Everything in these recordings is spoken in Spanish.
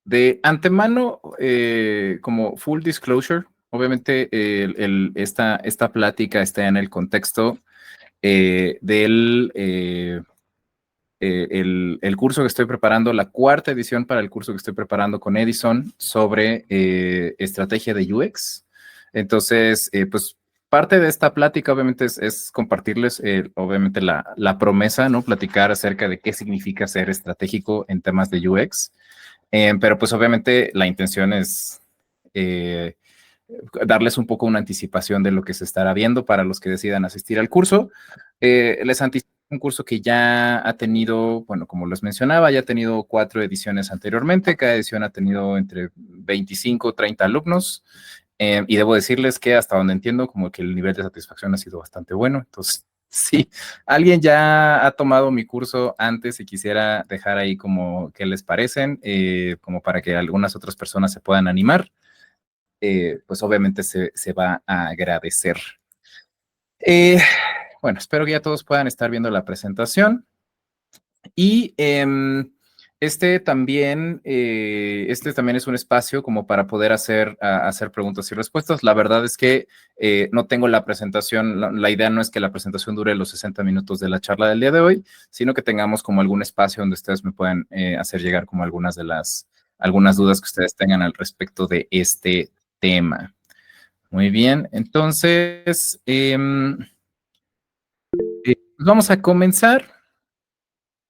De antemano, como full disclosure, obviamente esta plática está en el contexto del curso que estoy preparando, la cuarta edición para el curso que estoy preparando con Edison sobre estrategia de UX. Entonces, pues parte de esta plática obviamente es compartirles obviamente la promesa, ¿no? Platicar acerca de qué significa ser estratégico en temas de UX. Pero pues obviamente la intención es eh, darles un poco una anticipación de lo que se estará viendo para los que decidan asistir al curso. Les anticipo un curso que ya ha tenido, bueno, como les mencionaba, ya ha tenido 4 ediciones anteriormente. Cada edición ha tenido entre 25 o 30 alumnos. Y debo decirles que hasta donde entiendo, como que el nivel de satisfacción ha sido bastante bueno. Entonces, sí, alguien ya ha tomado mi curso antes y quisiera dejar ahí como qué les parecen, como para que algunas otras personas se puedan animar, pues obviamente se va a agradecer. Eh, bueno, espero que ya todos puedan estar viendo la presentación. Y este también es un espacio como para poder hacer preguntas y respuestas. La verdad es que no tengo la presentación, la idea no es que la presentación dure los 60 minutos de la charla del día de hoy, sino que tengamos como algún espacio donde ustedes me puedan hacer llegar como algunas dudas que ustedes tengan al respecto de este tema. Muy bien, entonces vamos a comenzar.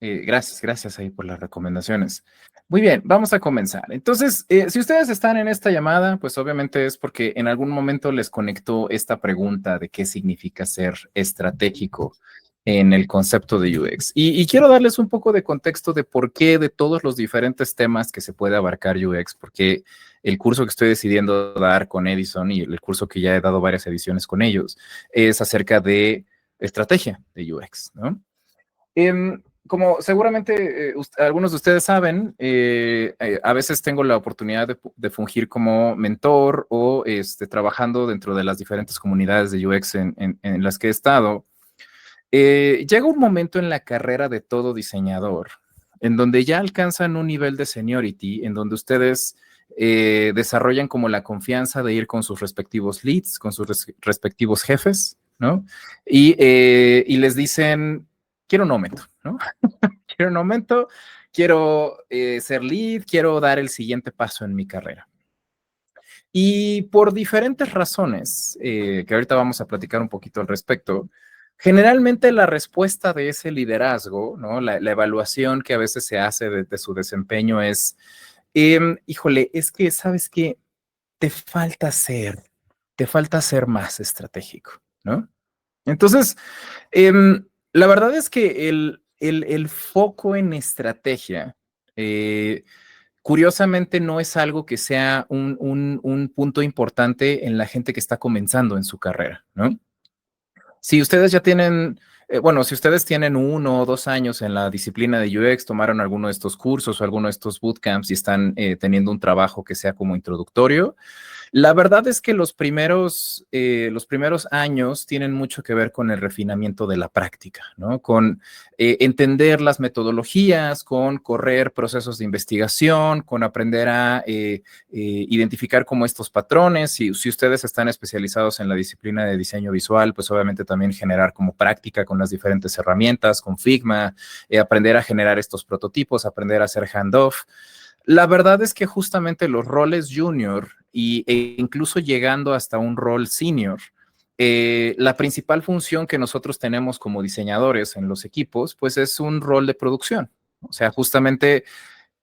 Gracias ahí por las recomendaciones. Muy bien, vamos a comenzar. Entonces, si ustedes están en esta llamada, pues obviamente es porque en algún momento les conectó esta pregunta de qué significa ser estratégico en el concepto de UX. Y quiero darles un poco de contexto de por qué de todos los diferentes temas que se puede abarcar UX, porque el curso que estoy decidiendo dar con Edison y el curso que ya he dado varias ediciones con ellos es acerca de estrategia de UX, ¿no? Como seguramente algunos de ustedes saben, a veces tengo la oportunidad de fungir como mentor o trabajando dentro de las diferentes comunidades de UX en las que he estado. Llega un momento en la carrera de todo diseñador en donde ya alcanzan un nivel de seniority, en donde ustedes desarrollan como la confianza de ir con sus respectivos leads, con sus respectivos jefes, ¿no? Y les dicen, quiero un aumento, ¿no? Quiero un aumento, quiero ser lead, quiero dar el siguiente paso en mi carrera. Y por diferentes razones, que ahorita vamos a platicar un poquito al respecto, generalmente la respuesta de ese liderazgo, ¿no? La evaluación que a veces se hace de su desempeño es, híjole, es que, ¿sabes qué? Te te falta ser más estratégico, ¿no? Entonces, la verdad es que el foco en estrategia, curiosamente, no es algo que sea un punto importante en la gente que está comenzando en su carrera, ¿no? Si ustedes ya tienen, bueno, si ustedes tienen 1 o 2 años en la disciplina de UX, tomaron alguno de estos cursos o alguno de estos bootcamps y están teniendo un trabajo que sea como introductorio, la verdad es que los primeros años tienen mucho que ver con el refinamiento de la práctica, ¿no? Con entender las metodologías, con correr procesos de investigación, con aprender a identificar como estos patrones. Si ustedes están especializados en la disciplina de diseño visual, pues obviamente también generar como práctica con las diferentes herramientas, con Figma, aprender a generar estos prototipos, aprender a hacer handoff. La verdad es que justamente los roles junior e incluso llegando hasta un rol senior, la principal función que nosotros tenemos como diseñadores en los equipos, pues es un rol de producción. O sea, justamente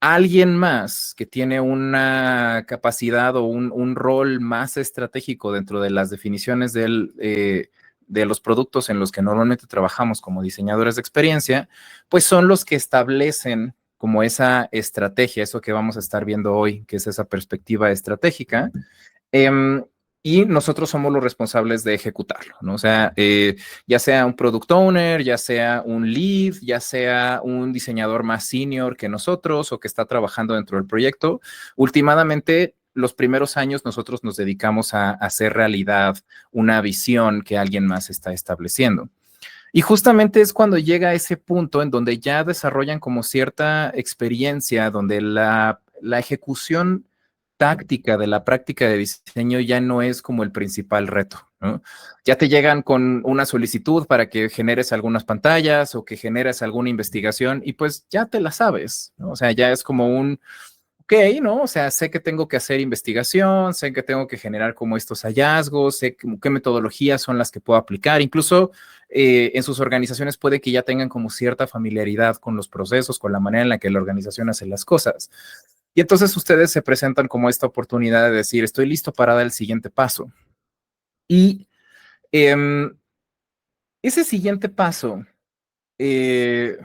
alguien más que tiene una capacidad o un rol más estratégico dentro de las definiciones de los productos en los que normalmente trabajamos como diseñadores de experiencia, pues son los que establecen como esa estrategia, eso que vamos a estar viendo hoy, que es esa perspectiva estratégica. Eh, y nosotros somos los responsables de ejecutarlo, ¿no? O sea, ya sea un product owner, ya sea un lead, ya sea un diseñador más senior que nosotros o que está trabajando dentro del proyecto, últimamente los primeros años nosotros nos dedicamos a hacer realidad una visión que alguien más está estableciendo. Y justamente es cuando llega a ese punto en donde ya desarrollan como cierta experiencia, donde la ejecución táctica de la práctica de diseño ya no es como el principal reto, ¿no? Ya te llegan con una solicitud para que generes algunas pantallas o que generes alguna investigación y pues ya te la sabes, ¿no? O sea, ya es como un, ok, ¿no? O sea, sé que tengo que hacer investigación, sé que tengo que generar como estos hallazgos, sé qué metodologías son las que puedo aplicar. Incluso en sus organizaciones puede que ya tengan como cierta familiaridad con los procesos, con la manera en la que la organización hace las cosas. Y entonces ustedes se presentan como esta oportunidad de decir, estoy listo para dar el siguiente paso. Y eh, ese siguiente paso eh,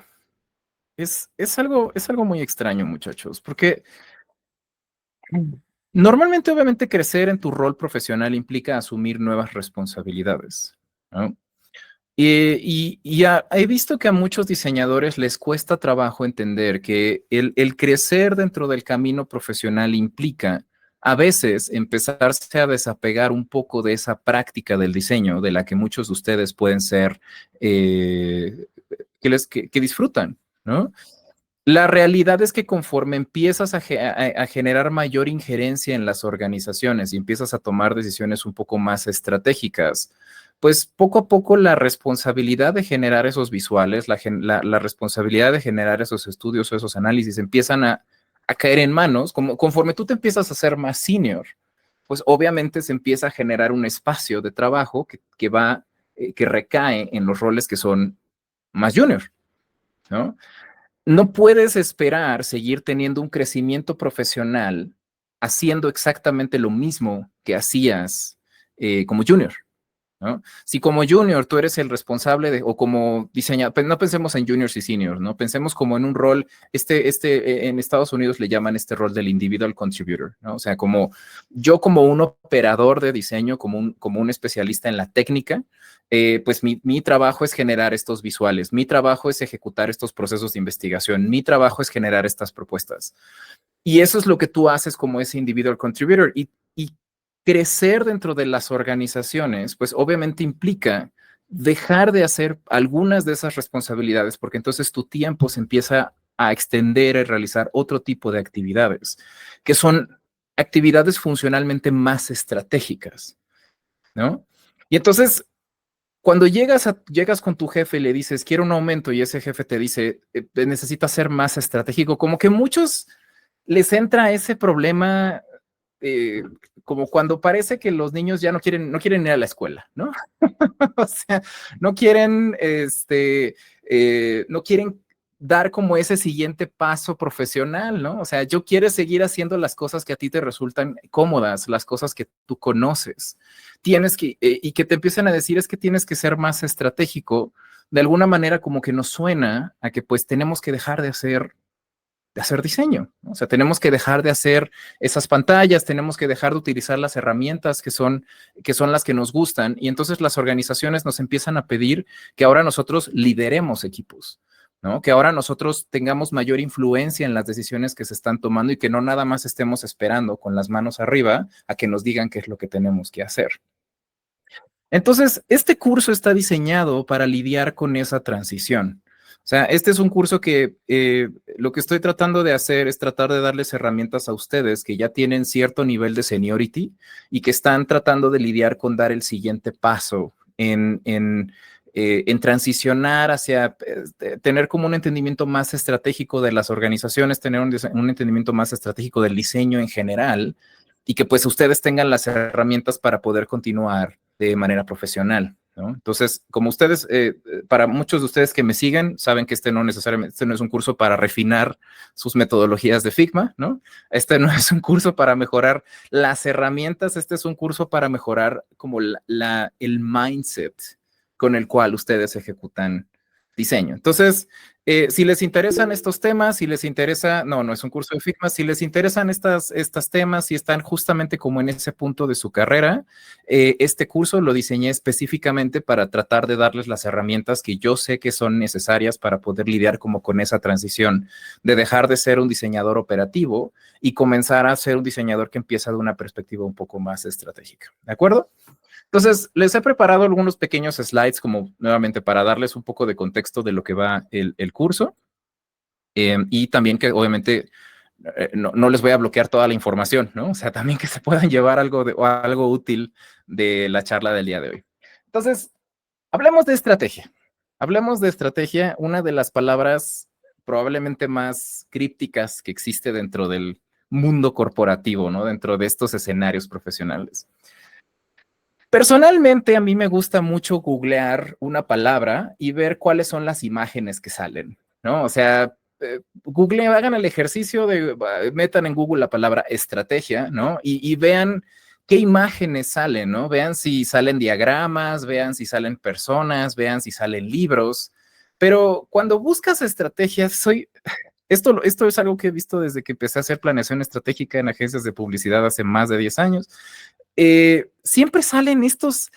es algo muy extraño, muchachos, porque normalmente, obviamente, crecer en tu rol profesional implica asumir nuevas responsabilidades, ¿no? He visto que a muchos diseñadores les cuesta trabajo entender que el crecer dentro del camino profesional implica a veces empezarse a desapegar un poco de esa práctica del diseño de la que muchos de ustedes pueden ser, eh, que disfrutan, ¿no? La realidad es que conforme empiezas a generar mayor injerencia en las organizaciones y empiezas a tomar decisiones un poco más estratégicas, pues poco a poco la responsabilidad de generar esos visuales, la responsabilidad de generar esos estudios o esos análisis empiezan a caer en manos, como conforme tú te empiezas a ser más senior, pues obviamente se empieza a generar un espacio de trabajo que recae en los roles que son más junior, ¿no? No puedes esperar seguir teniendo un crecimiento profesional haciendo exactamente lo mismo que hacías como junior, ¿no? Si como junior tú eres el responsable de, o como diseñador, no pensemos en juniors y seniors, ¿no? Pensemos como en un rol, en Estados Unidos le llaman este rol del individual contributor, ¿no? O sea, como yo como un operador de diseño, como un especialista en la técnica, pues mi trabajo es generar estos visuales, mi trabajo es ejecutar estos procesos de investigación, mi trabajo es generar estas propuestas. Y eso es lo que tú haces como ese individual contributor. Y crecer dentro de las organizaciones, pues obviamente implica dejar de hacer algunas de esas responsabilidades, porque entonces tu tiempo se empieza a extender y realizar otro tipo de actividades, que son actividades funcionalmente más estratégicas, ¿no? Y entonces, cuando llegas con tu jefe y le dices, quiero un aumento, y ese jefe te dice, necesitas ser más estratégico, como que muchos les entra ese problema eh, como cuando parece que los niños ya no quieren ir a la escuela, ¿no? O sea, no quieren, no quieren dar como ese siguiente paso profesional, ¿no? O sea, yo quiero seguir haciendo las cosas que a ti te resultan cómodas, las cosas que tú conoces. Y que te empiecen a decir es que tienes que ser más estratégico, de alguna manera como que nos suena a que pues tenemos que dejar de hacer diseño, ¿no? O sea, tenemos que dejar de hacer esas pantallas, tenemos que dejar de utilizar las herramientas que son las que nos gustan. Y entonces las organizaciones nos empiezan a pedir que ahora nosotros lideremos equipos, ¿no? Que ahora nosotros tengamos mayor influencia en las decisiones que se están tomando y que no nada más estemos esperando con las manos arriba a que nos digan qué es lo que tenemos que hacer. Entonces, este curso está diseñado para lidiar con esa transición. O sea, este es un curso que lo que estoy tratando de hacer es tratar de darles herramientas a ustedes que ya tienen cierto nivel de seniority y que están tratando de lidiar con dar el siguiente paso en transicionar hacia tener como un entendimiento más estratégico de las organizaciones, tener un entendimiento más estratégico del diseño en general y que pues ustedes tengan las herramientas para poder continuar de manera profesional, ¿no? Entonces, como ustedes, para muchos de ustedes que me siguen, saben que este no necesariamente, este no es un curso para refinar sus metodologías de Figma, ¿no? Este no es un curso para mejorar las herramientas, este es un curso para mejorar como el mindset con el cual ustedes ejecutan diseño. Entonces, Si les interesan estos temas, si les interesa, no es un curso de Figma, si les interesan estas temas, si están justamente como en ese punto de su carrera, este curso lo diseñé específicamente para tratar de darles las herramientas que yo sé que son necesarias para poder lidiar como con esa transición de dejar de ser un diseñador operativo y comenzar a ser un diseñador que empieza de una perspectiva un poco más estratégica. ¿De acuerdo? Entonces, les he preparado algunos pequeños slides como nuevamente para darles un poco de contexto de lo que va el curso y también que obviamente no les voy a bloquear toda la información, ¿no? O sea, también que se puedan llevar algo útil de la charla del día de hoy. Entonces, hablemos de estrategia. Hablemos de estrategia, una de las palabras probablemente más crípticas que existe dentro del mundo corporativo, ¿no? Dentro de estos escenarios profesionales. Personalmente, a mí me gusta mucho googlear una palabra y ver cuáles son las imágenes que salen, ¿no? O sea, hagan el ejercicio de, metan en Google la palabra estrategia, ¿no? Y vean qué imágenes salen, ¿no? Vean si salen diagramas, vean si salen personas, vean si salen libros. Pero cuando buscas estrategias, esto es algo que he visto desde que empecé a hacer planeación estratégica en agencias de publicidad hace más de 10 años. Siempre salen estos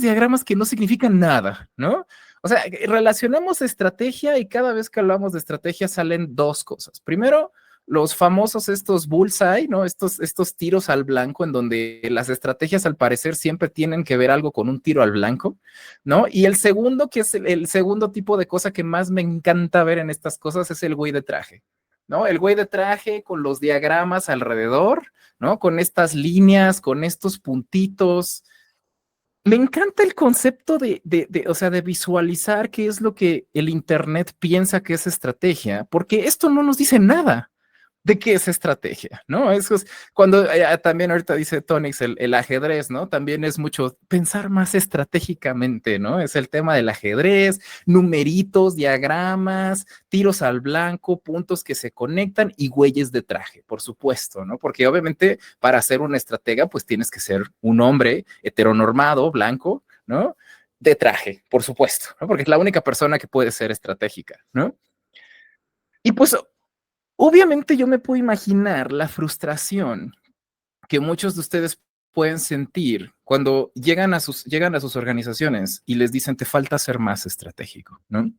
diagramas que no significan nada, ¿no? O sea, relacionamos estrategia y cada vez que hablamos de estrategia salen dos cosas. Primero, los famosos estos bullseye, ¿no? Estos tiros al blanco en donde las estrategias al parecer siempre tienen que ver algo con un tiro al blanco, ¿no? Y el segundo, que es el segundo tipo de cosa que más me encanta ver en estas cosas, es el güey de traje, ¿no? El güey de traje con los diagramas alrededor, ¿no? Con estas líneas, con estos puntitos. Me encanta el concepto o sea, de visualizar qué es lo que el Internet piensa que es estrategia, porque esto no nos dice nada de qué es estrategia, ¿no? Eso es cuando también ahorita dice Tonix el ajedrez, ¿no? También es mucho pensar más estratégicamente, ¿no? Es el tema del ajedrez, numeritos, diagramas, tiros al blanco, puntos que se conectan y güeyes de traje, por supuesto, ¿no? Porque obviamente para ser un estratega, pues tienes que ser un hombre heteronormado, blanco, ¿no? De traje, por supuesto, ¿no? Porque es la única persona que puede ser estratégica, ¿no? Y pues obviamente yo me puedo imaginar la frustración que muchos de ustedes pueden sentir cuando llegan a sus organizaciones y les dicen te falta ser más estratégico, ¿no?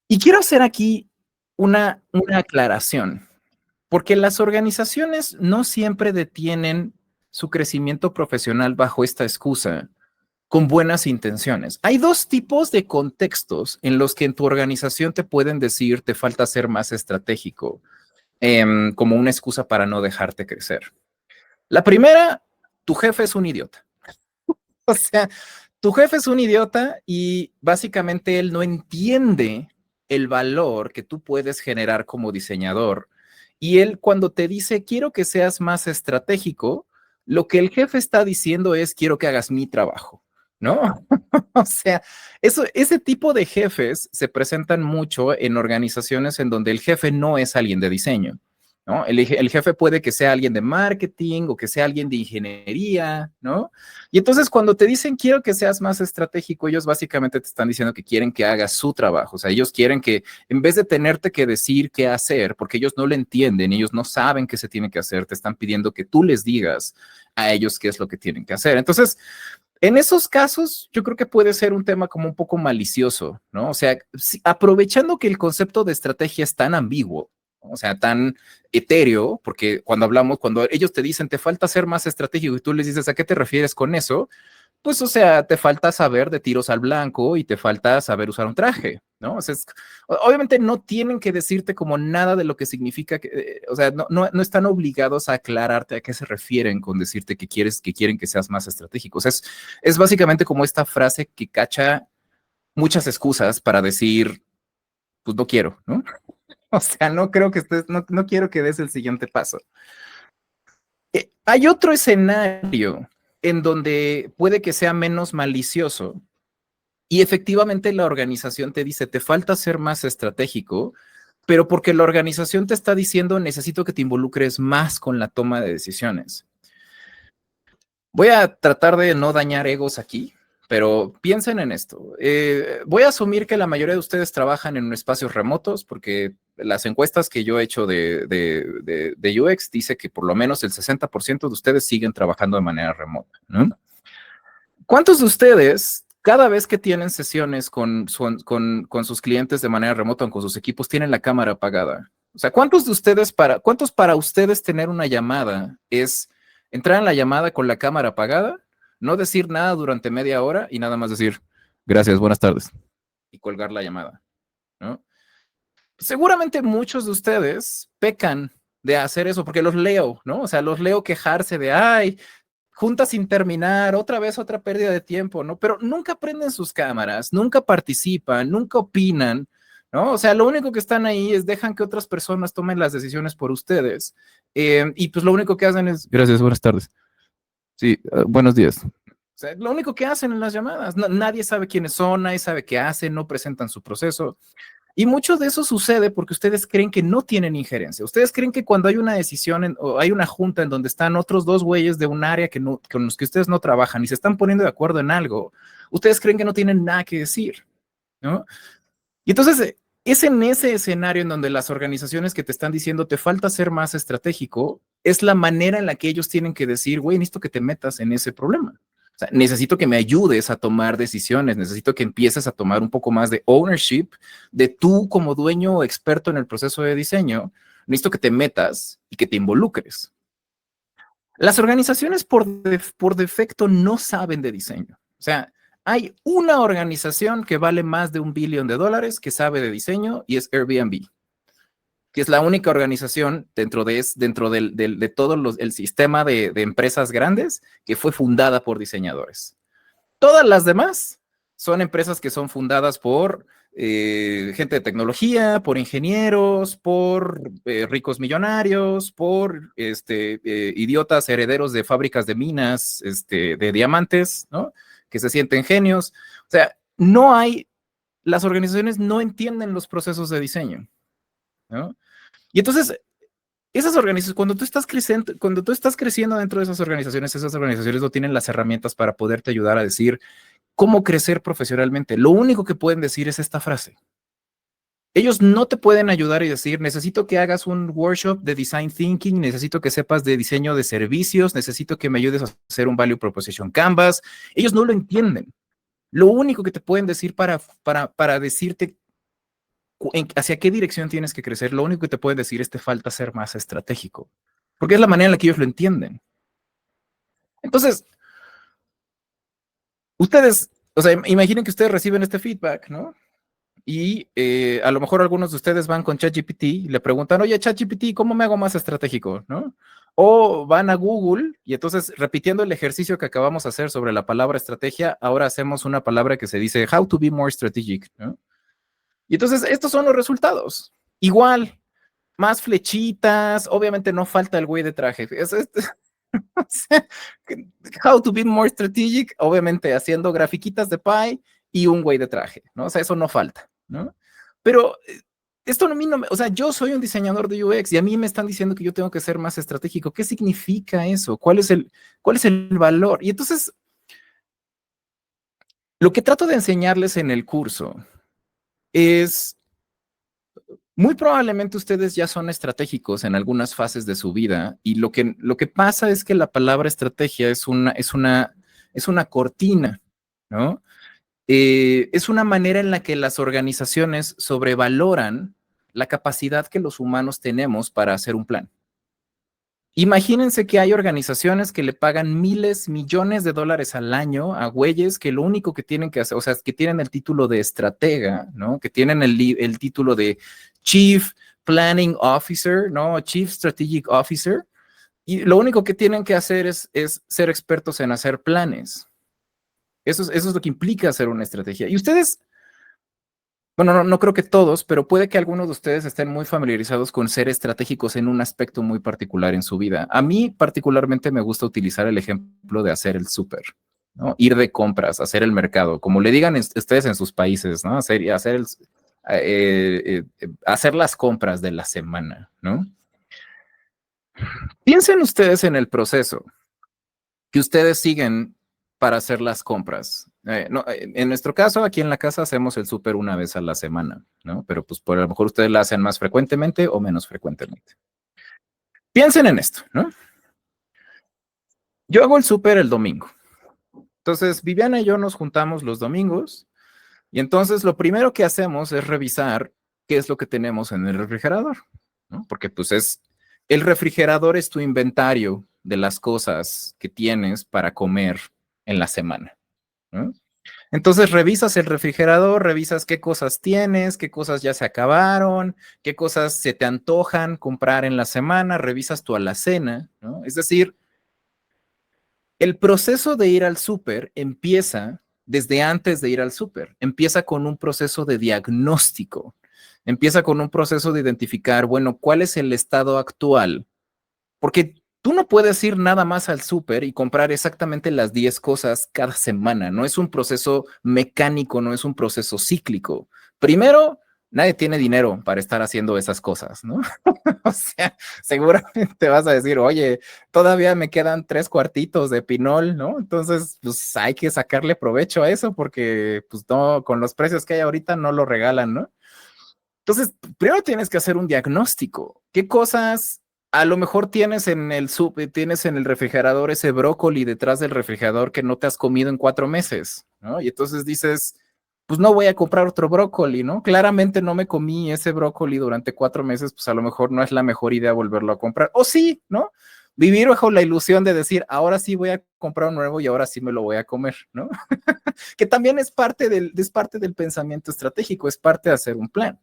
Y quiero hacer aquí una aclaración, porque las organizaciones no siempre detienen su crecimiento profesional bajo esta excusa con buenas intenciones. Hay dos tipos de contextos en los que en tu organización te pueden decir te falta ser más estratégico como una excusa para no dejarte crecer. La primera, tu jefe es un idiota. O sea, tu jefe es un idiota y básicamente él no entiende el valor que tú puedes generar como diseñador. Y él cuando te dice, quiero que seas más estratégico, lo que el jefe está diciendo es, quiero que hagas mi trabajo, ¿no? O sea, ese tipo de jefes se presentan mucho en organizaciones en donde el jefe no es alguien de diseño, ¿no? El jefe puede que sea alguien de marketing o que sea alguien de ingeniería, ¿no? Y entonces cuando te dicen quiero que seas más estratégico, ellos básicamente te están diciendo que quieren que hagas su trabajo. O sea, ellos quieren que en vez de tenerte que decir qué hacer, porque ellos no lo entienden, ellos no saben qué se tiene que hacer, te están pidiendo que tú les digas a ellos qué es lo que tienen que hacer. Entonces, en esos casos, yo creo que puede ser un tema como un poco malicioso, ¿no? O sea, aprovechando que el concepto de estrategia es tan ambiguo, ¿no? O sea, tan etéreo, porque cuando ellos te dicen te falta ser más estratégico y tú les dices, ¿a qué te refieres con eso? Pues, o sea, te falta saber de tiros al blanco y te falta saber usar un traje, ¿no? O sea, obviamente no tienen que decirte como nada de lo que significa, o sea, no están obligados a aclararte a qué se refieren con decirte que quieren que seas más estratégico. O sea, es básicamente como esta frase que cacha muchas excusas para decir, pues no quiero, ¿no? O sea, no creo que no quiero que des el siguiente paso. Hay otro escenario en donde puede que sea menos malicioso y efectivamente la organización te dice, te falta ser más estratégico, pero porque la organización te está diciendo, necesito que te involucres más con la toma de decisiones. Voy a tratar de no dañar egos aquí, pero piensen en esto. Voy a asumir que la mayoría de ustedes trabajan en espacios remotos porque las encuestas que yo he hecho de UX dice que por lo menos el 60% de ustedes siguen trabajando de manera remota, ¿no? ¿Cuántos de ustedes, cada vez que tienen sesiones con sus clientes de manera remota o con sus equipos, tienen la cámara apagada? O sea, ¿cuántos para ustedes tener una llamada es entrar en la llamada con la cámara apagada, no decir nada durante media hora y nada más decir, gracias, buenas tardes, y colgar la llamada, ¿no? Seguramente muchos de ustedes pecan de hacer eso porque los leo, ¿no? O sea, los leo quejarse de, ay, junta sin terminar, otra vez otra pérdida de tiempo, ¿no? Pero nunca prenden sus cámaras, nunca participan, nunca opinan, ¿no? O sea, lo único que están ahí es dejan que otras personas tomen las decisiones por ustedes. Y pues lo único que hacen es, gracias, buenas tardes. Sí, buenos días. O sea, lo único que hacen en las llamadas, nadie sabe quiénes son, nadie sabe qué hacen, no presentan su proceso. Y mucho de eso sucede porque ustedes creen que no tienen injerencia. Ustedes creen que cuando hay una decisión o hay una junta en donde están otros dos güeyes de un área que no, con los que ustedes no trabajan y se están poniendo de acuerdo en algo, ustedes creen que no tienen nada que decir, ¿no? Y entonces es en ese escenario en donde las organizaciones que te están diciendo te falta ser más estratégico, es la manera en la que ellos tienen que decir, güey, necesito que te metas en ese problema. O sea, necesito que me ayudes a tomar decisiones, necesito que empieces a tomar un poco más de ownership de tú como dueño o experto en el proceso de diseño. Necesito que te metas y que te involucres. Las organizaciones por defecto no saben de diseño. O sea, hay una organización que vale más de $1 billón que sabe de diseño y es Airbnb, que es la única organización de todo el sistema de empresas grandes que fue fundada por diseñadores. Todas las demás son empresas que son fundadas por gente de tecnología, por ingenieros, por ricos millonarios, por idiotas herederos de fábricas de minas, de diamantes, ¿no? Que se sienten genios. O sea, las organizaciones no entienden los procesos de diseño, ¿no? Y entonces, esas organizaciones, cuando tú estás creciendo dentro de esas organizaciones no tienen las herramientas para poderte ayudar a decir, cómo crecer profesionalmente. Lo único que pueden decir es esta frase. Ellos no te pueden ayudar y decir, necesito que hagas un workshop de design thinking, necesito que sepas de diseño de servicios, necesito que me ayudes a hacer un value proposition canvas. Ellos no lo entienden. Lo único que te pueden decir para decirte hacia qué dirección tienes que crecer, lo único que te pueden decir es te falta ser más estratégico, porque es la manera en la que ellos lo entienden. Entonces, ustedes, o sea, imaginen que ustedes reciben este feedback, ¿no? Y a lo mejor algunos de ustedes van con ChatGPT y le preguntan, oye, ChatGPT, ¿cómo me hago más estratégico? ¿No? O van a Google y entonces, repitiendo el ejercicio que acabamos de hacer sobre la palabra estrategia, ahora hacemos una palabra que se dice how to be more strategic, ¿no? Y entonces, estos son los resultados. Igual, más flechitas, obviamente no falta el güey de traje. How to be more strategic, obviamente haciendo grafiquitas de pie y un güey de traje, ¿no? O sea, eso no falta, ¿no? Pero esto a mí no me, o sea, yo soy un diseñador de UX y a mí me están diciendo que yo tengo que ser más estratégico. ¿Qué significa eso? ¿Cuál es el valor? Y entonces, lo que trato de enseñarles en el curso es, muy probablemente ustedes ya son estratégicos en algunas fases de su vida y lo que pasa es que la palabra estrategia es una cortina, ¿no? Es una manera en la que las organizaciones sobrevaloran la capacidad que los humanos tenemos para hacer un plan. Imagínense que hay organizaciones que le pagan miles, millones de dólares al año a güeyes que lo único que tienen que hacer, o sea, que tienen el título de estratega, ¿no? Que tienen el título de Chief Planning Officer, ¿no? Chief Strategic Officer. Y lo único que tienen que hacer es ser expertos en hacer planes. Eso es lo que implica hacer una estrategia. Y ustedes, bueno, no creo que todos, pero puede que algunos de ustedes estén muy familiarizados con ser estratégicos en un aspecto muy particular en su vida. A mí particularmente me gusta utilizar el ejemplo de hacer el súper, ¿no? Ir de compras, hacer el mercado, como le digan ustedes en sus países, ¿no? Hacer las compras de la semana, ¿no? Piensen ustedes en el proceso que ustedes siguen para hacer las compras. No, en nuestro caso, aquí en la casa hacemos el súper una vez a la semana, ¿no? Pero pues por a lo mejor ustedes la hacen más frecuentemente o menos frecuentemente. Piensen en esto, ¿no? Yo hago el súper el domingo. Entonces, Viviana y yo nos juntamos los domingos y entonces lo primero que hacemos es revisar qué es lo que tenemos en el refrigerador, ¿no? Porque pues el refrigerador es tu inventario de las cosas que tienes para comer en la semana, ¿no? Entonces revisas el refrigerador, revisas qué cosas tienes, qué cosas ya se acabaron, qué cosas se te antojan comprar en la semana, revisas tu alacena, ¿no? Es decir, el proceso de ir al súper empieza desde antes de ir al súper, empieza con un proceso de diagnóstico, empieza con un proceso de identificar, bueno, cuál es el estado actual, porque tú no puedes ir nada más al súper y comprar exactamente las 10 cosas cada semana, no es un proceso mecánico, no es un proceso cíclico. Primero, nadie tiene dinero para estar haciendo esas cosas, ¿no? O sea, seguramente vas a decir, oye, todavía me quedan 3 cuartitos de pinol, ¿no? Entonces, pues hay que sacarle provecho a eso porque, pues no, con los precios que hay ahorita no lo regalan, ¿no? Entonces, primero tienes que hacer un diagnóstico. ¿Qué cosas a lo mejor tienes en el tienes en el refrigerador ese brócoli detrás del refrigerador que no te has comido en 4 meses, ¿no? Y entonces dices, pues no voy a comprar otro brócoli, ¿no? Claramente no me comí ese brócoli durante 4 meses, pues a lo mejor no es la mejor idea volverlo a comprar. O sí, ¿no? Vivir bajo la ilusión de decir, ahora sí voy a comprar un nuevo y ahora sí me lo voy a comer, ¿no? Que también es parte del pensamiento estratégico, es parte de hacer un plan.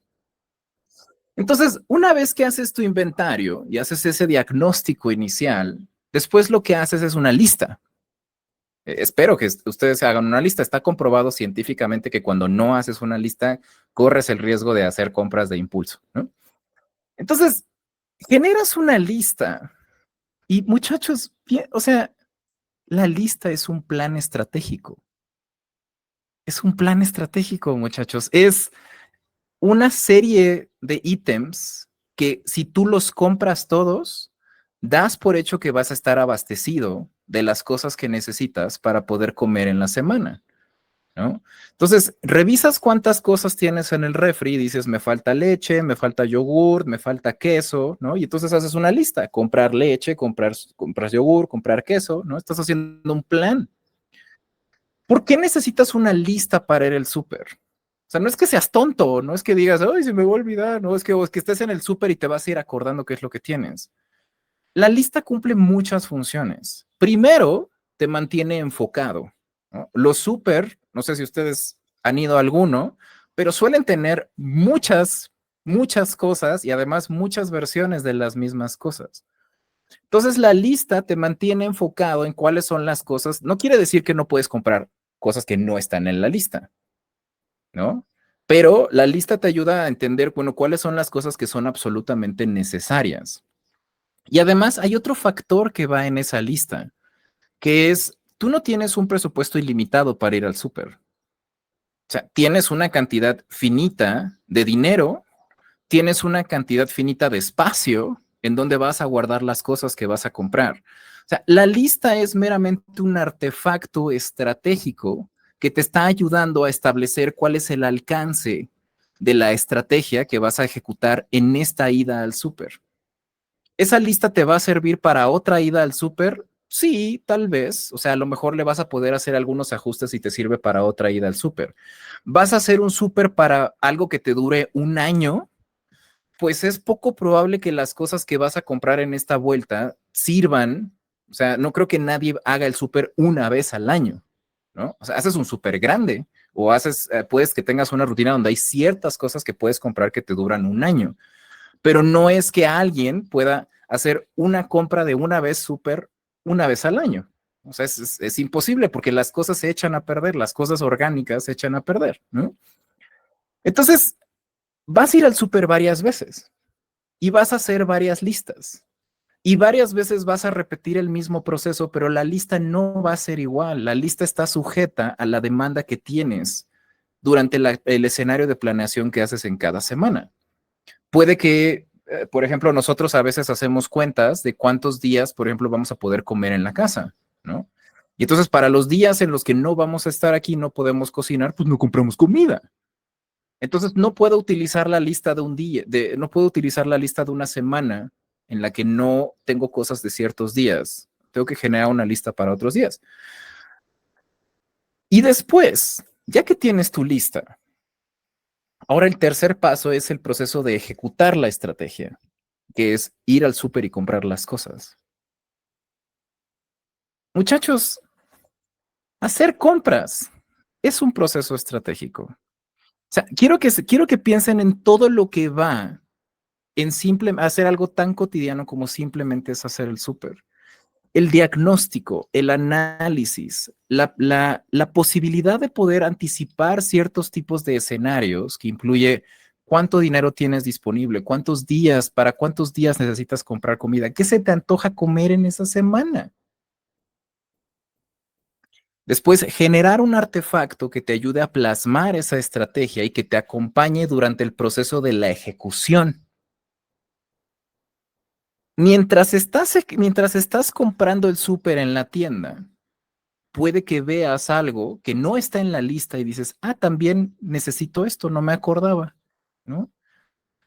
Entonces, una vez que haces tu inventario y haces ese diagnóstico inicial, después lo que haces es una lista. Espero que ustedes hagan una lista. Está comprobado científicamente que cuando no haces una lista, corres el riesgo de hacer compras de impulso, ¿no? Entonces, generas una lista y muchachos, o sea, la lista es un plan estratégico. Es un plan estratégico, muchachos. Es una serie de ítems que si tú los compras todos, das por hecho que vas a estar abastecido de las cosas que necesitas para poder comer en la semana, ¿no? Entonces, revisas cuántas cosas tienes en el refri y dices, me falta leche, me falta yogur, me falta queso, ¿no? Y entonces haces una lista, comprar leche, comprar yogur, comprar queso, ¿no? Estás haciendo un plan. ¿Por qué necesitas una lista para ir al súper? O sea, no es que seas tonto, no es que digas, ay, se me va a olvidar, no es que estés en el súper y te vas a ir acordando qué es lo que tienes. La lista cumple muchas funciones. Primero, te mantiene enfocado, ¿no? Los súper, no sé si ustedes han ido a alguno, pero suelen tener muchas cosas y además muchas versiones de las mismas cosas. Entonces, la lista te mantiene enfocado en cuáles son las cosas. No quiere decir que no puedes comprar cosas que no están en la lista, ¿no? Pero la lista te ayuda a entender, bueno, cuáles son las cosas que son absolutamente necesarias. Y además hay otro factor que va en esa lista, que es, tú no tienes un presupuesto ilimitado para ir al súper. O sea, tienes una cantidad finita de dinero, tienes una cantidad finita de espacio en donde vas a guardar las cosas que vas a comprar. O sea, la lista es meramente un artefacto estratégico que te está ayudando a establecer cuál es el alcance de la estrategia que vas a ejecutar en esta ida al súper. ¿Esa lista te va a servir para otra ida al súper? Sí, tal vez. O sea, a lo mejor le vas a poder hacer algunos ajustes y te sirve para otra ida al súper. ¿Vas a hacer un súper para algo que te dure un año? Pues es poco probable que las cosas que vas a comprar en esta vuelta sirvan. O sea, no creo que nadie haga el súper una vez al año, ¿no? O sea, haces un súper grande o puedes que tengas una rutina donde hay ciertas cosas que puedes comprar que te duran un año, pero no es que alguien pueda hacer una compra de una vez súper una vez al año. O sea, es imposible porque las cosas se echan a perder, las cosas orgánicas se echan a perder, ¿no? Entonces, vas a ir al súper varias veces y vas a hacer varias listas. Y varias veces vas a repetir el mismo proceso, pero la lista no va a ser igual. La lista está sujeta a la demanda que tienes durante el escenario de planeación que haces en cada semana. Puede que, por ejemplo, nosotros a veces hacemos cuentas de cuántos días, por ejemplo, vamos a poder comer en la casa, ¿no? Y entonces para los días en los que no vamos a estar aquí, no podemos cocinar, pues no compramos comida. Entonces no puedo utilizar la lista de un día, no puedo utilizar la lista de una semana en la que no tengo cosas de ciertos días. Tengo que generar una lista para otros días. Y después, ya que tienes tu lista, ahora el tercer paso es el proceso de ejecutar la estrategia, que es ir al súper y comprar las cosas. Muchachos, hacer compras es un proceso estratégico. O sea, quiero que piensen en todo lo que va en hacer algo tan cotidiano como simplemente es hacer el súper. El diagnóstico, el análisis, la posibilidad de poder anticipar ciertos tipos de escenarios que incluye cuánto dinero tienes disponible, para cuántos días necesitas comprar comida, qué se te antoja comer en esa semana. Después, generar un artefacto que te ayude a plasmar esa estrategia y que te acompañe durante el proceso de la ejecución. Mientras estás comprando el súper en la tienda, puede que veas algo que no está en la lista y dices, ah, también necesito esto, no me acordaba, ¿no?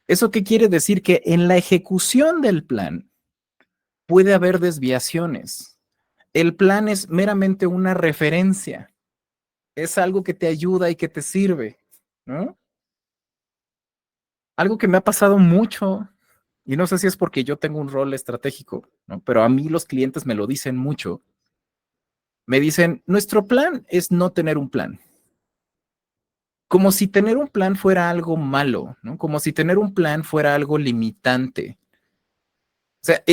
¿Eso qué quiere decir? Que en la ejecución del plan puede haber desviaciones. El plan es meramente una referencia, es algo que te ayuda y que te sirve, ¿no? Algo que me ha pasado mucho, y no sé si es porque yo tengo un rol estratégico, ¿no? Pero a mí los clientes me lo dicen mucho. Me dicen, nuestro plan es no tener un plan. Como si tener un plan fuera algo malo, ¿no? Como si tener un plan fuera algo limitante. O sea,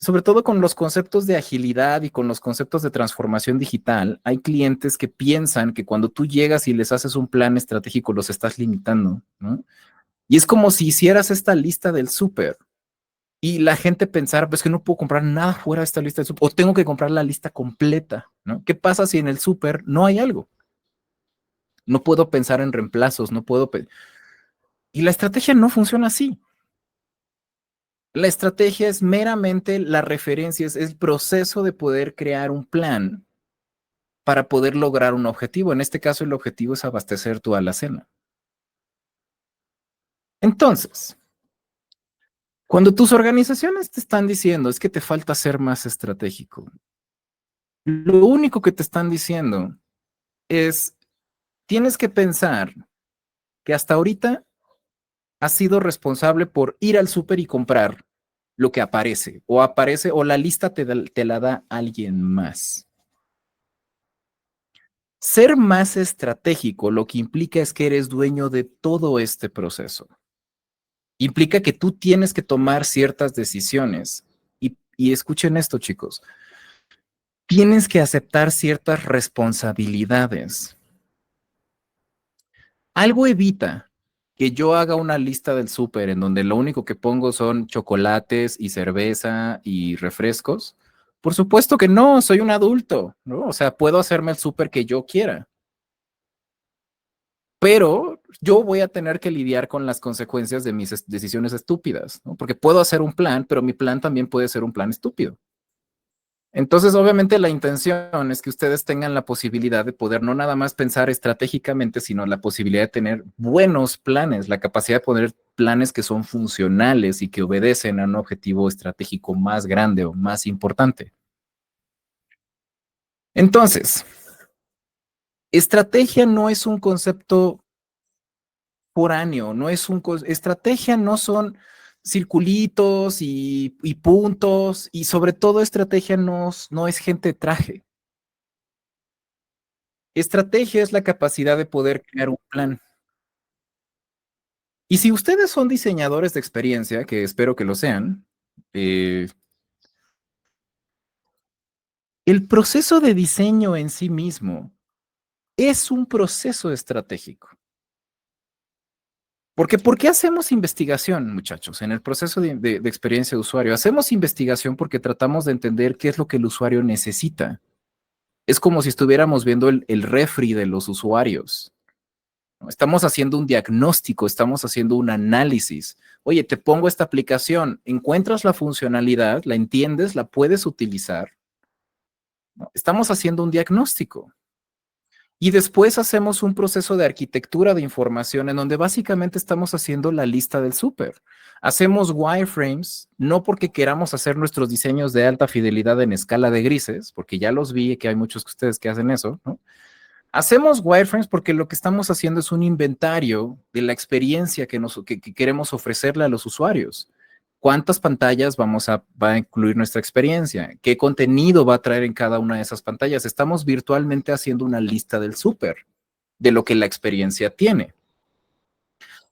sobre todo con los conceptos de agilidad y con los conceptos de transformación digital, hay clientes que piensan que cuando tú llegas y les haces un plan estratégico, los estás limitando, ¿no? Y es como si hicieras esta lista del súper y la gente pensara, pues que no puedo comprar nada fuera de esta lista del súper, o tengo que comprar la lista completa, ¿no? ¿Qué pasa si en el súper no hay algo? No puedo pensar en reemplazos, no puedo... Y la estrategia no funciona así. La estrategia es meramente la referencia, es el proceso de poder crear un plan para poder lograr un objetivo. En este caso, el objetivo es abastecer tu alacena. Entonces, cuando tus organizaciones te están diciendo es que te falta ser más estratégico, lo único que te están diciendo es, tienes que pensar que hasta ahorita has sido responsable por ir al súper y comprar lo que aparece o la lista te la da alguien más. Ser más estratégico lo que implica es que eres dueño de todo este proceso. Implica que tú tienes que tomar ciertas decisiones. Y escuchen esto, chicos. Tienes que aceptar ciertas responsabilidades. Algo evita que yo haga una lista del súper en donde lo único que pongo son chocolates y cerveza y refrescos. Por supuesto que no, soy un adulto, ¿no? O sea, puedo hacerme el súper que yo quiera. Pero yo voy a tener que lidiar con las consecuencias de mis decisiones estúpidas, ¿no? Porque puedo hacer un plan, pero mi plan también puede ser un plan estúpido. Entonces, obviamente, la intención es que ustedes tengan la posibilidad de poder no nada más pensar estratégicamente, sino la posibilidad de tener buenos planes, la capacidad de poner planes que son funcionales y que obedecen a un objetivo estratégico más grande o más importante. Entonces, estrategia no es un concepto foráneo, no es estrategia, no son circulitos y puntos, y sobre todo estrategia no es gente de traje. Estrategia es la capacidad de poder crear un plan. Y si ustedes son diseñadores de experiencia, que espero que lo sean, eh, el proceso de diseño en sí mismo es un proceso estratégico. Porque, ¿por qué hacemos investigación, muchachos, en el proceso de experiencia de usuario? Hacemos investigación porque tratamos de entender qué es lo que el usuario necesita. Es como si estuviéramos viendo el refri de los usuarios. ¿No? Estamos haciendo un diagnóstico, estamos haciendo un análisis. Oye, te pongo esta aplicación, encuentras la funcionalidad, la entiendes, la puedes utilizar. ¿no? Estamos haciendo un diagnóstico. Y después hacemos un proceso de arquitectura de información en donde básicamente estamos haciendo la lista del súper. Hacemos wireframes, no porque queramos hacer nuestros diseños de alta fidelidad en escala de grises, porque ya los vi que hay muchos de ustedes que hacen eso, ¿no? Hacemos wireframes porque lo que estamos haciendo es un inventario de la experiencia que queremos ofrecerle a los usuarios. ¿Cuántas pantallas va a incluir nuestra experiencia? ¿Qué contenido va a traer en cada una de esas pantallas? Estamos virtualmente haciendo una lista del súper, de lo que la experiencia tiene.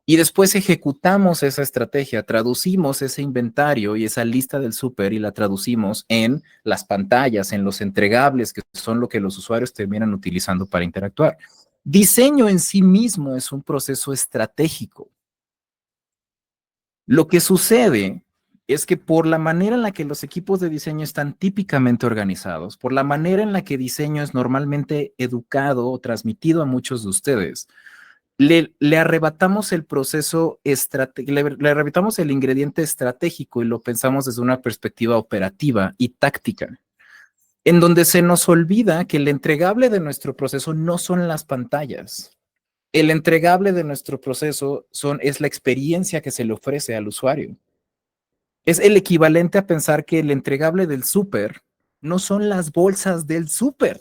Y después ejecutamos esa estrategia, traducimos ese inventario y esa lista del súper y la traducimos en las pantallas, en los entregables, que son lo que los usuarios terminan utilizando para interactuar. Diseño en sí mismo es un proceso estratégico. Lo que sucede es que por la manera en la que los equipos de diseño están típicamente organizados, por la manera en la que diseño es normalmente educado o transmitido a muchos de ustedes, le arrebatamos el proceso le arrebatamos el ingrediente estratégico y lo pensamos desde una perspectiva operativa y táctica, en donde se nos olvida que el entregable de nuestro proceso no son las pantallas. El entregable de nuestro proceso es la experiencia que se le ofrece al usuario. Es el equivalente a pensar que el entregable del súper no son las bolsas del súper.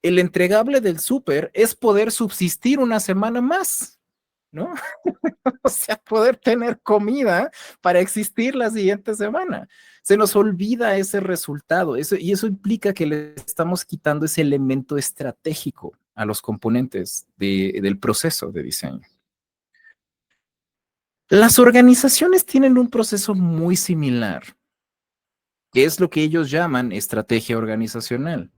El entregable del súper es poder subsistir una semana más, ¿no? O sea, poder tener comida para existir la siguiente semana. Se nos olvida ese resultado y eso implica que le estamos quitando ese elemento estratégico a los componentes del proceso de diseño. Las organizaciones tienen un proceso muy similar, que es lo que ellos llaman estrategia organizacional.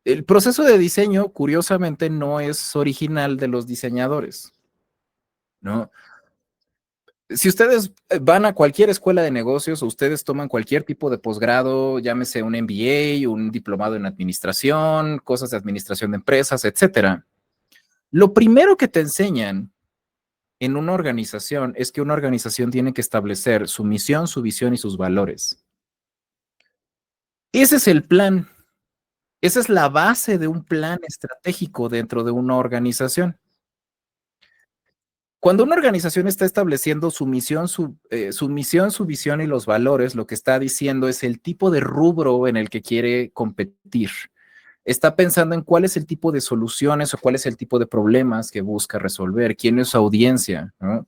El proceso de diseño, curiosamente, no es original de los diseñadores, ¿no? Si ustedes van a cualquier escuela de negocios o ustedes toman cualquier tipo de posgrado, llámese un MBA, un diplomado en administración, cosas de administración de empresas, etcétera, lo primero que te enseñan en una organización es que una organización tiene que establecer su misión, su visión y sus valores. Ese es el plan. Esa es la base de un plan estratégico dentro de una organización. Cuando una organización está estableciendo su misión, su visión y los valores, lo que está diciendo es el tipo de rubro en el que quiere competir. Está pensando en cuál es el tipo de soluciones o cuál es el tipo de problemas que busca resolver, quién es su audiencia, ¿no?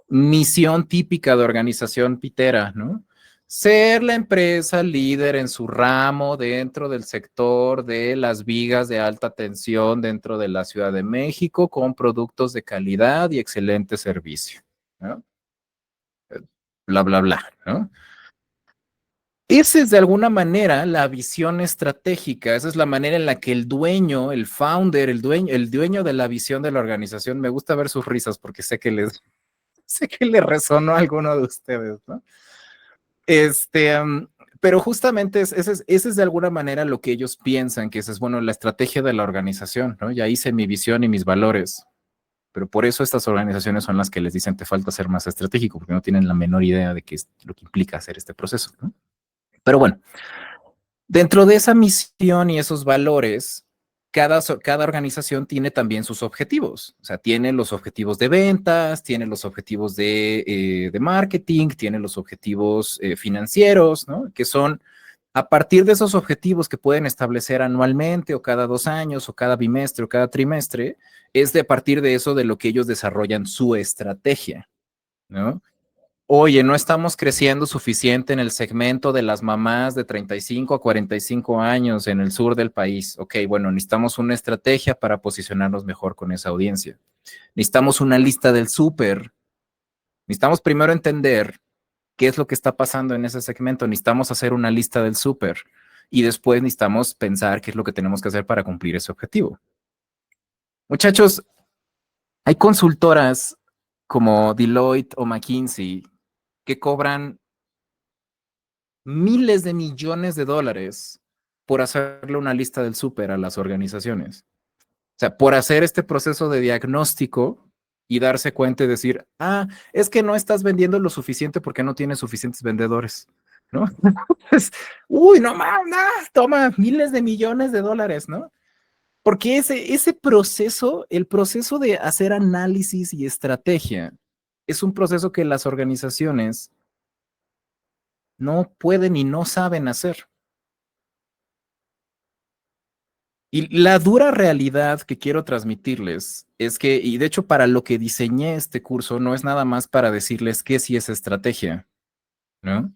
Misión típica de organización pitera, ¿no? Ser la empresa líder en su ramo dentro del sector de las vigas de alta tensión dentro de la Ciudad de México con productos de calidad y excelente servicio, ¿no? Bla, bla, bla, ¿no? Esa es de alguna manera la visión estratégica, esa es la manera en la que el dueño, el founder, el dueño de la visión de la organización, me gusta ver sus risas porque sé que le resonó a alguno de ustedes, ¿no? Este, pero justamente ese es de alguna manera lo que ellos piensan, que esa es, bueno, la estrategia de la organización, ¿no? Ya hice mi visión y mis valores, pero por eso estas organizaciones son las que les dicen te falta ser más estratégico, porque no tienen la menor idea de qué es lo que implica hacer este proceso, ¿no? Pero bueno, dentro de esa misión y esos valores, cada organización tiene también sus objetivos. O sea, tiene los objetivos de ventas, tiene los objetivos de marketing, tiene los objetivos financieros, ¿no? Que son a partir de esos objetivos que pueden establecer anualmente o cada 2 años o cada bimestre o cada trimestre, es de a partir de eso de lo que ellos desarrollan su estrategia, ¿no? Oye, no estamos creciendo suficiente en el segmento de las mamás de 35 a 45 años en el sur del país. Ok, bueno, necesitamos una estrategia para posicionarnos mejor con esa audiencia. Necesitamos una lista del súper. Necesitamos primero entender qué es lo que está pasando en ese segmento. Necesitamos hacer una lista del súper y después necesitamos pensar qué es lo que tenemos que hacer para cumplir ese objetivo. Muchachos, hay consultoras como Deloitte o McKinsey que cobran miles de millones de dólares por hacerle una lista del súper a las organizaciones. O sea, por hacer este proceso de diagnóstico y darse cuenta y decir, es que no estás vendiendo lo suficiente porque no tienes suficientes vendedores. ¿no? Pues, uy, no mames, toma miles de millones de dólares, ¿no? Porque ese proceso, el proceso de hacer análisis y estrategia, es un proceso que las organizaciones no pueden y no saben hacer. Y la dura realidad que quiero transmitirles es que, y de hecho para lo que diseñé este curso, no es nada más para decirles que sí es estrategia, ¿no?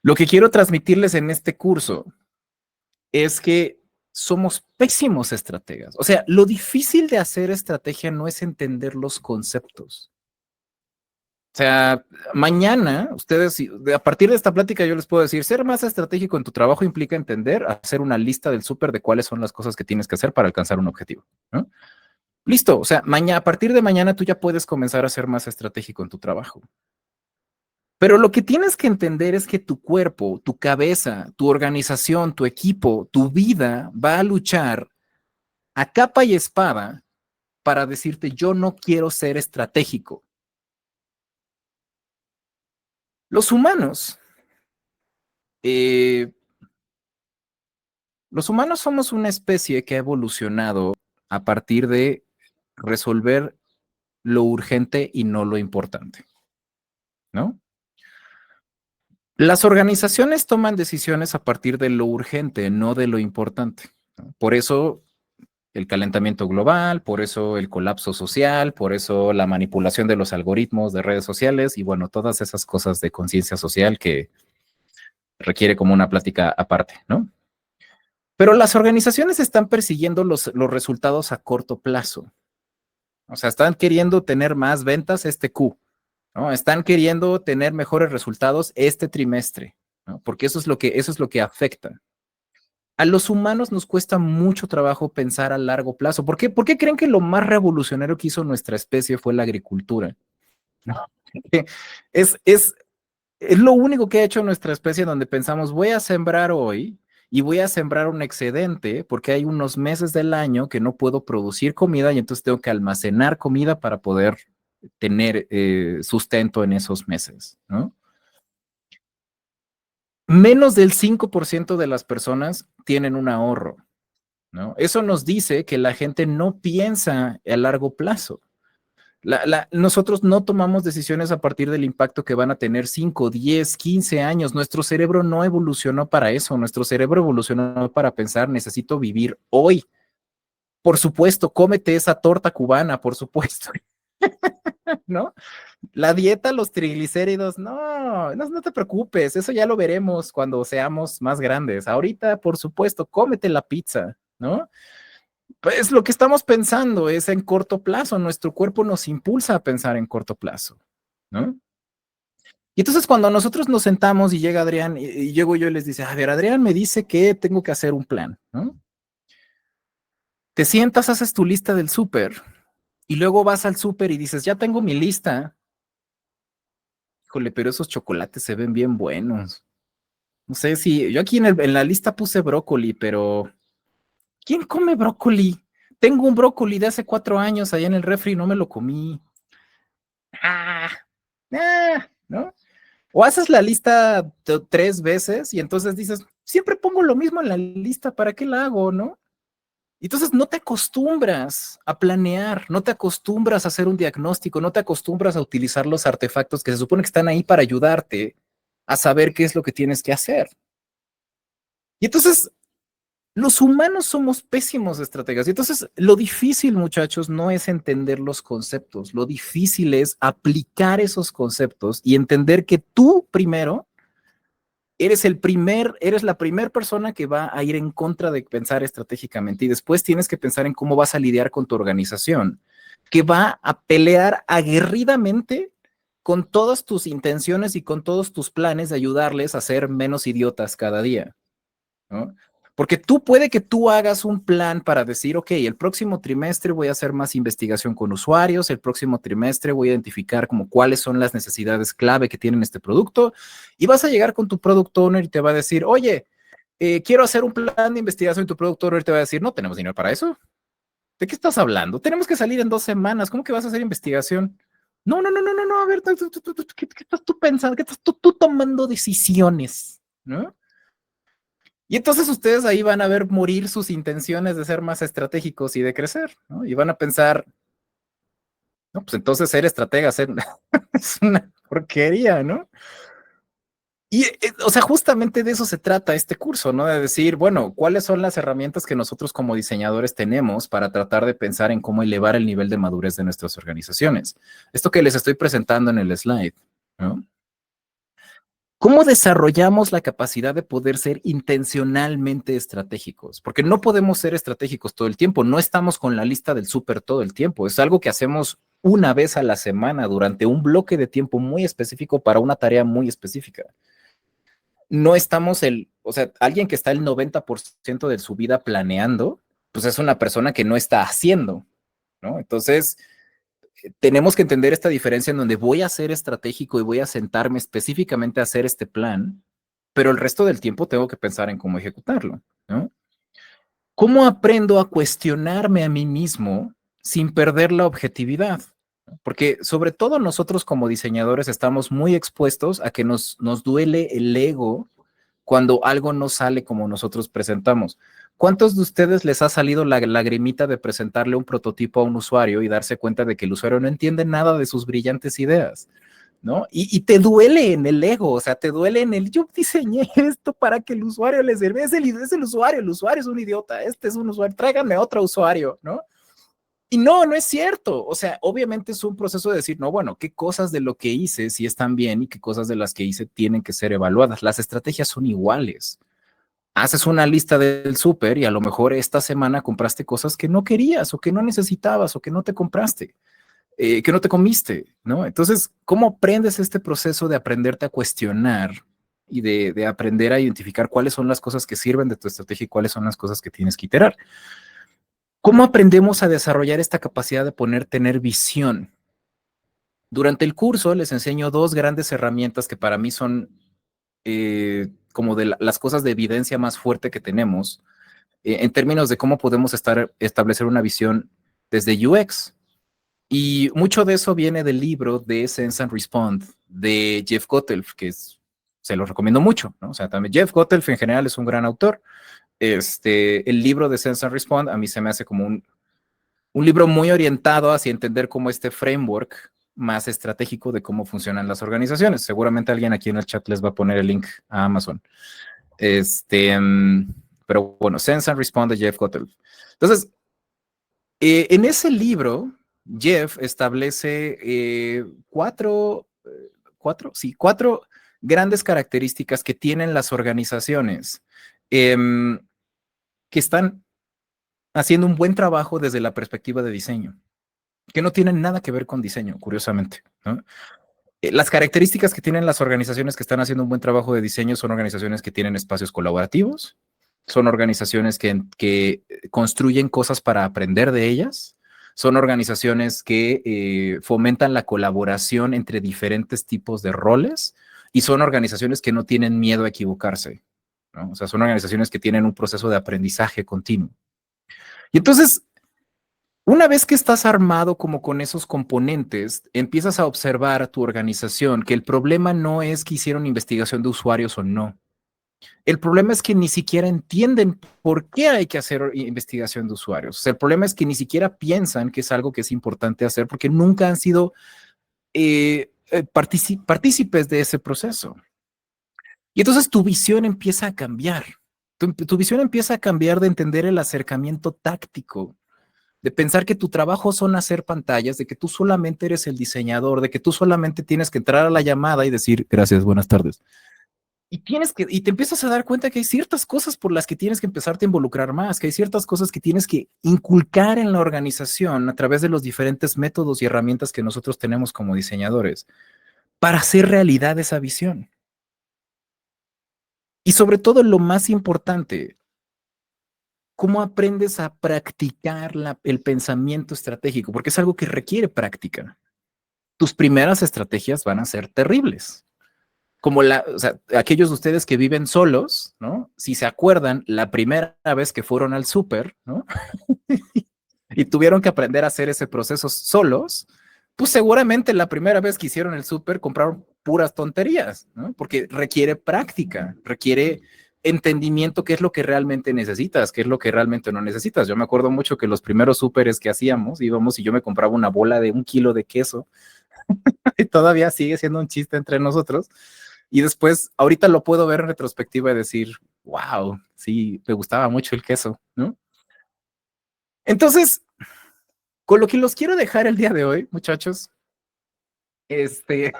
Lo que quiero transmitirles en este curso es que somos pésimos estrategas. O sea, lo difícil de hacer estrategia no es entender los conceptos. O sea, mañana, ustedes, a partir de esta plática, yo les puedo decir, ser más estratégico en tu trabajo implica entender, hacer una lista del súper de cuáles son las cosas que tienes que hacer para alcanzar un objetivo, ¿no? Listo, o sea, mañana, a partir de mañana tú ya puedes comenzar a ser más estratégico en tu trabajo. Pero lo que tienes que entender es que tu cuerpo, tu cabeza, tu organización, tu equipo, tu vida va a luchar a capa y espada para decirte, yo no quiero ser estratégico. Los humanos, eh, los humanos somos una especie que ha evolucionado a partir de resolver lo urgente y no lo importante, ¿no? Las organizaciones toman decisiones a partir de lo urgente, no de lo importante, ¿no? Por eso el calentamiento global, por eso el colapso social, por eso la manipulación de los algoritmos de redes sociales y bueno, todas esas cosas de conciencia social que requiere como una plática aparte, ¿no? Pero las organizaciones están persiguiendo los resultados a corto plazo. O sea, están queriendo tener más ventas este Q, ¿no? Están queriendo tener mejores resultados este trimestre, ¿no? Porque eso es lo que afecta. A los humanos nos cuesta mucho trabajo pensar a largo plazo. ¿Por qué creen que lo más revolucionario que hizo nuestra especie fue la agricultura? ¿No? Es, es, es lo único que ha hecho nuestra especie donde pensamos, voy a sembrar hoy y voy a sembrar un excedente porque hay unos meses del año que no puedo producir comida y entonces tengo que almacenar comida para poder tener sustento en esos meses, ¿no? Menos del 5% de las personas tienen un ahorro, ¿no? Eso nos dice que la gente no piensa a largo plazo. Nosotros no tomamos decisiones a partir del impacto que van a tener 5, 10, 15 años. Nuestro cerebro no evolucionó para eso. Nuestro cerebro evolucionó para pensar, necesito vivir hoy. Por supuesto, cómete esa torta cubana, por supuesto, ¿no? La dieta, los triglicéridos, no te preocupes, eso ya lo veremos cuando seamos más grandes. Ahorita, por supuesto, cómete la pizza, ¿no? Pues lo que estamos pensando es en corto plazo. Nuestro cuerpo nos impulsa a pensar en corto plazo, ¿no? Y entonces cuando nosotros nos sentamos y llega Adrián y llego yo y les dice, a ver, Adrián me dice que tengo que hacer un plan, ¿no? Te sientas, haces tu lista del súper y luego vas al súper y dices, ya tengo mi lista. Híjole, pero esos chocolates se ven bien buenos. No sé si yo aquí en la lista puse brócoli, pero ¿quién come brócoli? Tengo un brócoli de hace 4 años allá en el refri y no me lo comí. Ah, ¿no? O haces la lista 3 veces y entonces dices, siempre pongo lo mismo en la lista, ¿para qué la hago, no? Y entonces no te acostumbras a planear, no te acostumbras a hacer un diagnóstico, no te acostumbras a utilizar los artefactos que se supone que están ahí para ayudarte a saber qué es lo que tienes que hacer. Y entonces los humanos somos pésimos estrategas. Y entonces lo difícil, muchachos, no es entender los conceptos, lo difícil es aplicar esos conceptos y entender que tú primero eres la primera persona que va a ir en contra de pensar estratégicamente y después tienes que pensar en cómo vas a lidiar con tu organización, que va a pelear aguerridamente con todas tus intenciones y con todos tus planes de ayudarles a ser menos idiotas cada día, ¿no? Porque tú puede que tú hagas un plan para decir, ok, el próximo trimestre voy a hacer más investigación con usuarios, el próximo trimestre voy a identificar como cuáles son las necesidades clave que tienen este producto y vas a llegar con tu product owner y te va a decir, oye, quiero hacer un plan de investigación y tu product owner te va a decir, no tenemos dinero para eso. ¿De qué estás hablando? Tenemos que salir en 2 semanas. ¿Cómo que vas a hacer investigación? No, no, no, no, no, no, a ver, ¿qué estás tú pensando? ¿Qué estás tú tomando decisiones? ¿No? Y entonces ustedes ahí van a ver morir sus intenciones de ser más estratégicos y de crecer, ¿no? Y van a pensar, no, pues entonces ser estratega es una porquería, ¿no? Y, o sea, justamente de eso se trata este curso, ¿no? De decir, bueno, ¿cuáles son las herramientas que nosotros como diseñadores tenemos para tratar de pensar en cómo elevar el nivel de madurez de nuestras organizaciones? Esto que les estoy presentando en el slide, ¿no? ¿Cómo desarrollamos la capacidad de poder ser intencionalmente estratégicos? Porque no podemos ser estratégicos todo el tiempo, no estamos con la lista del súper todo el tiempo, es algo que hacemos una vez a la semana durante un bloque de tiempo muy específico para una tarea muy específica. No estamos o sea, alguien que está el 90% de su vida planeando, pues es una persona que no está haciendo, ¿no? Entonces, tenemos que entender esta diferencia en donde voy a ser estratégico y voy a sentarme específicamente a hacer este plan, pero el resto del tiempo tengo que pensar en cómo ejecutarlo, ¿no? ¿Cómo aprendo a cuestionarme a mí mismo sin perder la objetividad? Porque sobre todo nosotros como diseñadores estamos muy expuestos a que nos duele el ego cuando algo no sale como nosotros presentamos. ¿Cuántos de ustedes les ha salido la lagrimita de presentarle un prototipo a un usuario y darse cuenta de que el usuario no entiende nada de sus brillantes ideas? ¿No? Y te duele en el ego, o sea, te duele en yo diseñé esto para que el usuario le sirva, es el usuario es un idiota, este es un usuario, tráigame otro usuario, ¿no? Y no, no es cierto. O sea, obviamente es un proceso de decir, no, bueno, qué cosas de lo que hice sí están bien y qué cosas de las que hice tienen que ser evaluadas. Las estrategias son iguales. Haces una lista del súper y a lo mejor esta semana compraste cosas que no querías o que no necesitabas o que no te compraste, que no te comiste, ¿no? Entonces, ¿cómo aprendes este proceso de aprenderte a cuestionar y de aprender a identificar cuáles son las cosas que sirven de tu estrategia y cuáles son las cosas que tienes que iterar? ¿Cómo aprendemos a desarrollar esta capacidad de tener visión? Durante el curso les enseño dos grandes herramientas que para mí son como de las cosas de evidencia más fuerte que tenemos en términos de cómo podemos establecer una visión desde UX. Y mucho de eso viene del libro de Sense and Respond de Jeff Gothelf, se lo recomiendo mucho, ¿no? O sea, también Jeff Gothelf en general es un gran autor. El libro de Sense and Respond a mí se me hace como un libro muy orientado hacia entender cómo este framework más estratégico de cómo funcionan las organizaciones. Seguramente alguien aquí en el chat les va a poner el link a Amazon. Pero bueno, Sense and Respond de Jeff Gothelf. Entonces, en ese libro, Jeff establece cuatro grandes características que tienen las organizaciones que están haciendo un buen trabajo desde la perspectiva de diseño, que no tienen nada que ver con diseño, curiosamente, ¿no? Las características que tienen las organizaciones que están haciendo un buen trabajo de diseño son organizaciones que tienen espacios colaborativos, son organizaciones que construyen cosas para aprender de ellas, son organizaciones que fomentan la colaboración entre diferentes tipos de roles y son organizaciones que no tienen miedo a equivocarse, ¿no? O sea, son organizaciones que tienen un proceso de aprendizaje continuo. Y entonces, una vez que estás armado como con esos componentes, empiezas a observar a tu organización que el problema no es que hicieron investigación de usuarios o no. El problema es que ni siquiera entienden por qué hay que hacer investigación de usuarios. O sea, el problema es que ni siquiera piensan que es algo que es importante hacer porque nunca han sido partícipes de ese proceso. Y entonces tu visión empieza a cambiar. Tu visión empieza a cambiar de entender el acercamiento táctico, de pensar que tu trabajo son hacer pantallas, de que tú solamente eres el diseñador, de que tú solamente tienes que entrar a la llamada y decir gracias, buenas tardes. Y te empiezas a dar cuenta que hay ciertas cosas por las que tienes que empezarte a involucrar más, que hay ciertas cosas que tienes que inculcar en la organización a través de los diferentes métodos y herramientas que nosotros tenemos como diseñadores para hacer realidad esa visión. Y sobre todo, lo más importante, ¿cómo aprendes a practicar el pensamiento estratégico? Porque es algo que requiere práctica. Tus primeras estrategias van a ser terribles. Como o sea, aquellos de ustedes que viven solos, ¿no? Si se acuerdan, la primera vez que fueron al súper, ¿no? Y tuvieron que aprender a hacer ese proceso solos, pues seguramente la primera vez que hicieron el súper compraron puras tonterías, ¿no? Porque requiere práctica, requiere entendimiento qué es lo que realmente necesitas, qué es lo que realmente no necesitas. Yo me acuerdo mucho que los primeros súperes que hacíamos, íbamos y yo me compraba una bola de 1 kilo de queso y todavía sigue siendo un chiste entre nosotros. Y después, ahorita lo puedo ver en retrospectiva y decir, wow, sí, me gustaba mucho el queso, ¿no? Entonces, con lo que los quiero dejar el día de hoy, muchachos, este,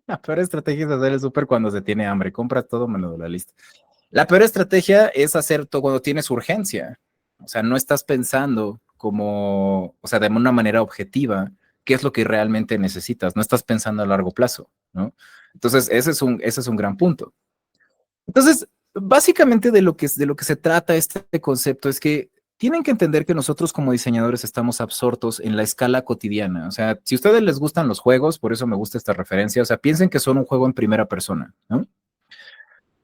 la peor estrategia es hacer el súper cuando se tiene hambre. Compras todo menos de la lista. La peor estrategia es hacer todo cuando tienes urgencia. O sea, no estás pensando como, o sea, de una manera objetiva, qué es lo que realmente necesitas. No estás pensando a largo plazo, ¿no? Entonces, ese es un gran punto. Entonces, básicamente de lo que se trata este concepto es que tienen que entender que nosotros como diseñadores estamos absortos en la escala cotidiana. O sea, si a ustedes les gustan los juegos, por eso me gusta esta referencia, o sea, piensen que son un juego en primera persona, ¿no?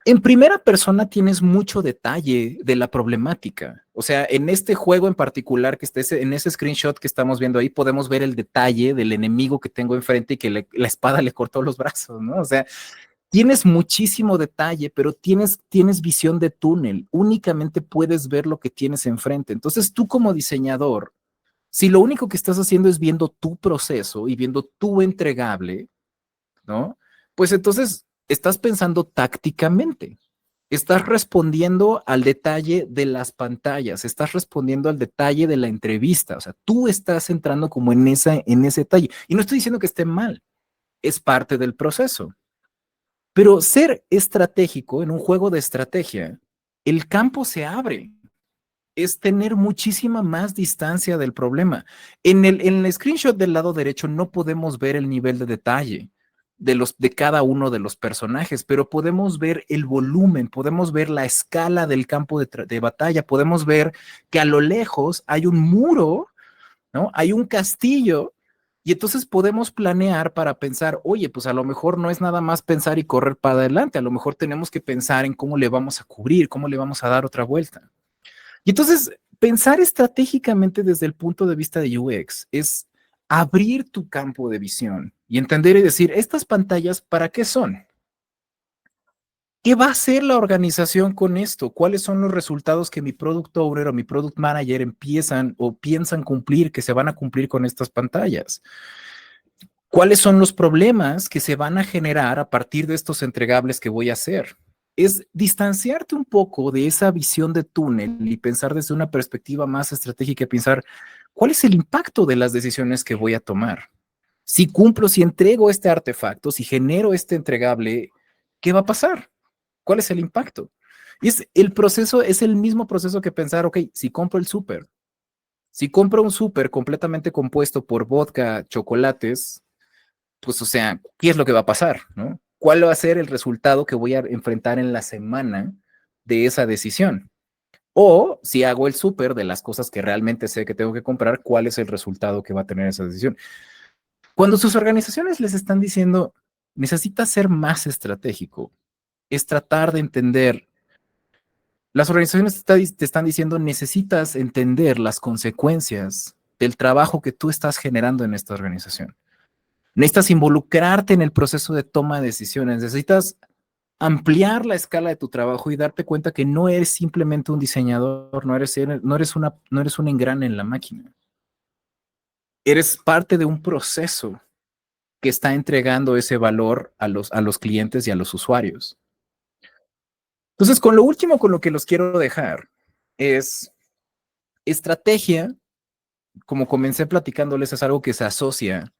En primera persona tienes mucho detalle de la problemática. O sea, en este juego en particular, en ese screenshot que estamos viendo ahí, podemos ver el detalle del enemigo que tengo enfrente y que la espada le cortó los brazos, ¿no? O sea, tienes muchísimo detalle, pero tienes visión de túnel. Únicamente puedes ver lo que tienes enfrente. Entonces, tú como diseñador, si lo único que estás haciendo es viendo tu proceso y viendo tu entregable, ¿no? Pues entonces estás pensando tácticamente. Estás respondiendo al detalle de las pantallas, estás respondiendo al detalle de la entrevista, o sea, tú estás entrando como en ese detalle. Y no estoy diciendo que esté mal, es parte del proceso. Pero ser estratégico en un juego de estrategia, el campo se abre, es tener muchísima más distancia del problema. En el screenshot del lado derecho no podemos ver el nivel de detalle de cada uno de los personajes, pero podemos ver el volumen, podemos ver la escala del campo de batalla, podemos ver que a lo lejos hay un muro, ¿no? Hay un castillo y entonces podemos planear para pensar, oye, pues a lo mejor no es nada más pensar y correr para adelante, a lo mejor tenemos que pensar en cómo le vamos a cubrir, cómo le vamos a dar otra vuelta. Y entonces, pensar estratégicamente desde el punto de vista de UX es abrir tu campo de visión y entender y decir, estas pantallas, ¿para qué son? ¿Qué va a hacer la organización con esto? ¿Cuáles son los resultados que mi product owner o mi product manager empiezan o piensan cumplir, que se van a cumplir con estas pantallas? ¿Cuáles son los problemas que se van a generar a partir de estos entregables que voy a hacer? Es distanciarte un poco de esa visión de túnel y pensar desde una perspectiva más estratégica, pensar cuál es el impacto de las decisiones que voy a tomar. Si cumplo, si entrego este artefacto, si genero este entregable, ¿qué va a pasar? ¿Cuál es el impacto? Y el proceso es el mismo proceso que pensar, ok, si compro el súper, si compro un súper completamente compuesto por vodka, chocolates, pues, o sea, ¿qué es lo que va a pasar, no? ¿Cuál va a ser el resultado que voy a enfrentar en la semana de esa decisión? O si hago el súper de las cosas que realmente sé que tengo que comprar, ¿cuál es el resultado que va a tener esa decisión? Cuando sus organizaciones les están diciendo, necesitas ser más estratégico, es tratar de entender, las organizaciones te están diciendo, necesitas entender las consecuencias del trabajo que tú estás generando en esta organización. Necesitas involucrarte en el proceso de toma de decisiones, necesitas ampliar la escala de tu trabajo y darte cuenta que no eres simplemente un diseñador, no eres un engrane en la máquina. Eres parte de un proceso que está entregando ese valor a los clientes y a los usuarios. Entonces, con lo último con lo que los quiero dejar es estrategia, como comencé platicándoles, es algo que se asocia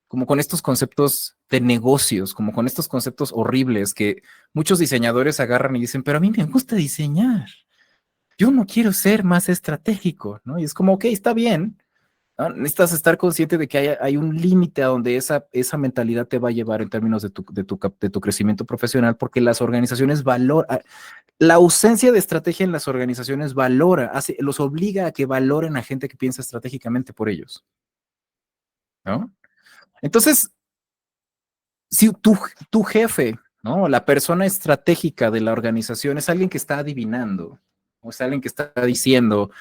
como con estos conceptos de negocios, como con estos conceptos horribles que muchos diseñadores agarran y dicen, pero a mí me gusta diseñar, yo no quiero ser más estratégico, ¿no? Y es como, ok, está bien, ¿no? Necesitas estar consciente de que hay un límite a donde esa mentalidad te va a llevar en términos de tu crecimiento profesional, porque las organizaciones valoran, la ausencia de estrategia en las organizaciones los obliga a que valoren a gente que piensa estratégicamente por ellos, ¿no? Entonces, si tu jefe, ¿no? La persona estratégica de la organización es alguien que está adivinando, o es alguien que está diciendo,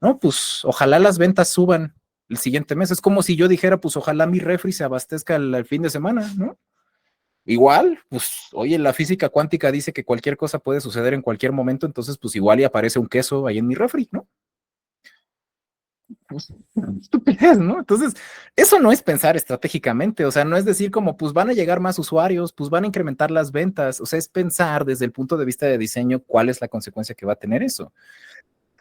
no, pues ojalá las ventas suban, el siguiente mes. Es como si yo dijera, pues ojalá mi refri se abastezca el fin de semana, ¿no? Igual, pues, oye, la física cuántica dice que cualquier cosa puede suceder en cualquier momento, entonces, pues igual y aparece un queso ahí en mi refri, ¿no? Pues, estupidez, ¿no? Entonces, eso no es pensar estratégicamente, o sea, no es decir como, pues van a llegar más usuarios, pues van a incrementar las ventas, o sea, es pensar desde el punto de vista de diseño cuál es la consecuencia que va a tener eso.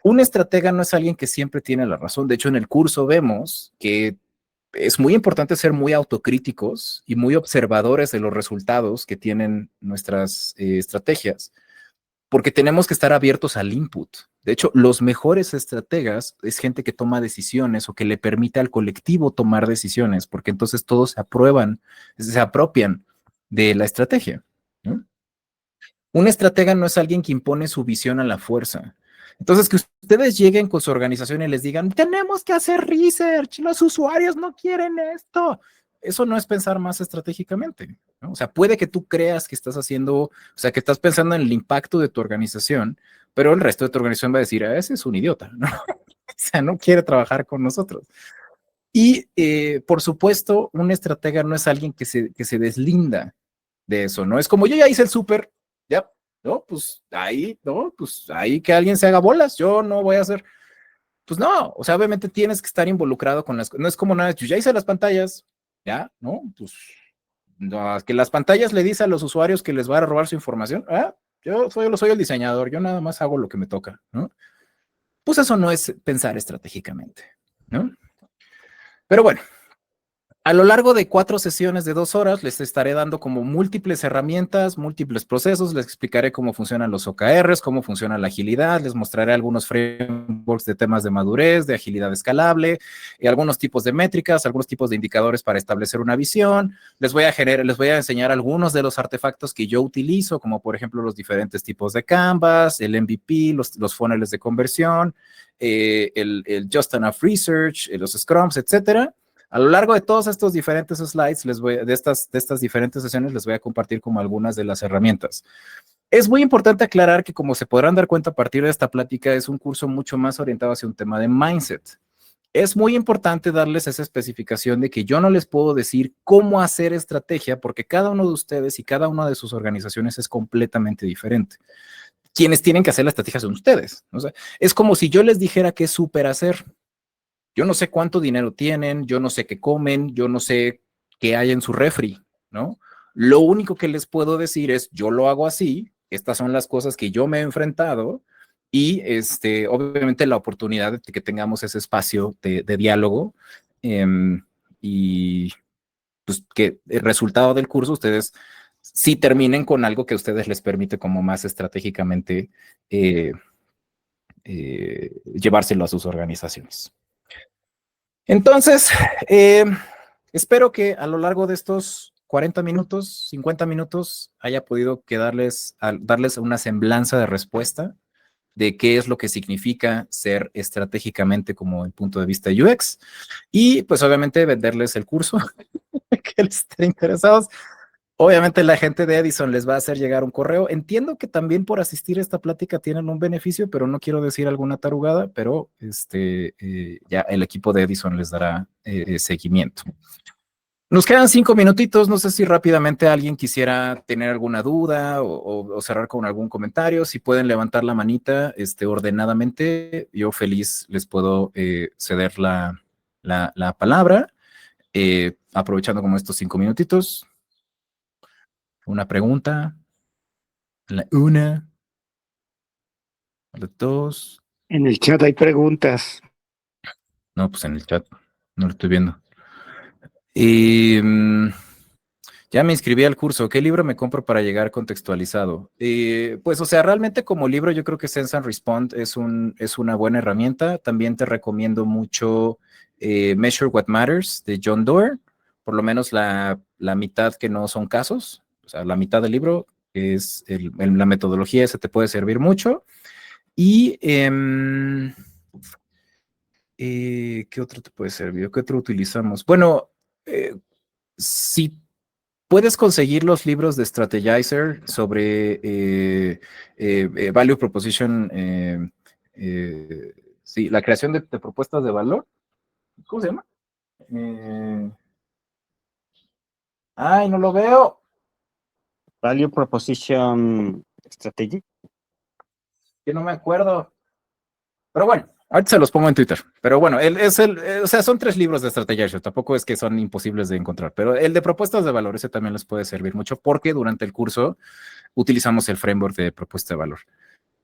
Un estratega no es alguien que siempre tiene la razón, de hecho, en el curso vemos que es muy importante ser muy autocríticos y muy observadores de los resultados que tienen nuestras estrategias, porque tenemos que estar abiertos al input. De hecho, los mejores estrategas es gente que toma decisiones o que le permite al colectivo tomar decisiones, porque entonces todos se aprueban, se apropian de la estrategia, ¿no? Un estratega no es alguien que impone su visión a la fuerza. Entonces, que ustedes lleguen con su organización y les digan, tenemos que hacer research, los usuarios no quieren esto. Eso no es pensar más estratégicamente, ¿no? O sea, puede que tú creas que estás haciendo, o sea, que estás pensando en el impacto de tu organización, pero el resto de tu organización va a decir, ese es un idiota, ¿no? O sea, no quiere trabajar con nosotros. Y, por supuesto, un estratega no es alguien que se deslinda de eso, ¿no? Es como yo ya hice el súper, ya, ¿no? Pues ahí, ¿no? Pues ahí que alguien se haga bolas, yo no voy a hacer, pues no, o sea, obviamente tienes que estar involucrado con las, no es como nada, yo ya hice las pantallas, ya, ¿no? Pues no, que las pantallas le dice a los usuarios que les va a robar su información, soy el diseñador, yo nada más hago lo que me toca, ¿no? Pues eso no es pensar estratégicamente, ¿no? Pero bueno, a lo largo de 4 sesiones de 2 horas, les estaré dando como múltiples herramientas, múltiples procesos, les explicaré cómo funcionan los OKRs, cómo funciona la agilidad, les mostraré algunos frameworks de temas de madurez, de agilidad escalable, y algunos tipos de métricas, algunos tipos de indicadores para establecer una visión. Les voy a enseñar algunos de los artefactos que yo utilizo, como por ejemplo los diferentes tipos de Canvas, el MVP, los funnels de conversión, el Just Enough Research, los Scrums, etcétera. A lo largo de todos estos diferentes slides, de estas diferentes sesiones, les voy a compartir como algunas de las herramientas. Es muy importante aclarar que, como se podrán dar cuenta a partir de esta plática, es un curso mucho más orientado hacia un tema de mindset. Es muy importante darles esa especificación de que yo no les puedo decir cómo hacer estrategia, porque cada uno de ustedes y cada una de sus organizaciones es completamente diferente. Quienes tienen que hacer la estrategia son ustedes. O sea, es como si yo les dijera qué súper hacer. Yo no sé cuánto dinero tienen, yo no sé qué comen, yo no sé qué hay en su refri, ¿no? Lo único que les puedo decir es, yo lo hago así, estas son las cosas que yo me he enfrentado y obviamente la oportunidad de que tengamos ese espacio de diálogo y pues que el resultado del curso ustedes sí terminen con algo que a ustedes les permite como más estratégicamente llevárselo a sus organizaciones. Entonces, espero que a lo largo de estos 40 minutos, 50 minutos, haya podido darles una semblanza de respuesta de qué es lo que significa ser estratégicamente como el punto de vista UX y pues obviamente venderles el curso que les esté interesados. Obviamente la gente de Edison les va a hacer llegar un correo. Entiendo que también por asistir a esta plática tienen un beneficio, pero no quiero decir alguna tarugada, pero ya el equipo de Edison les dará seguimiento. Nos quedan 5 minutitos, no sé si rápidamente alguien quisiera tener alguna duda o cerrar con algún comentario. Si pueden levantar la manita ordenadamente, yo feliz les puedo ceder la palabra, aprovechando como estos 5 minutitos. Una pregunta, la dos. En el chat hay preguntas. No, pues en el chat, no lo estoy viendo. Y ya me inscribí al curso. ¿Qué libro me compro para llegar contextualizado? Pues, o sea, realmente como libro yo creo que Sense and Respond es una buena herramienta. También te recomiendo mucho Measure What Matters de John Doerr. Por lo menos la mitad que no son casos. O sea, la mitad del libro es la metodología, esa te puede servir mucho. Y ¿qué otro te puede servir? ¿Qué otro utilizamos? Bueno, si puedes conseguir los libros de Strategizer sobre Value Proposition, sí, la creación de propuestas de valor. ¿Cómo se llama? Eh, Ay, no lo veo. Value Proposition Strategy. Que no me acuerdo. Pero bueno, ahorita se los pongo en Twitter. Pero bueno, o sea, son 3 libros de estrategia. Tampoco es que son imposibles de encontrar, pero el de propuestas de valor, ese también les puede servir mucho porque durante el curso utilizamos el framework de propuesta de valor.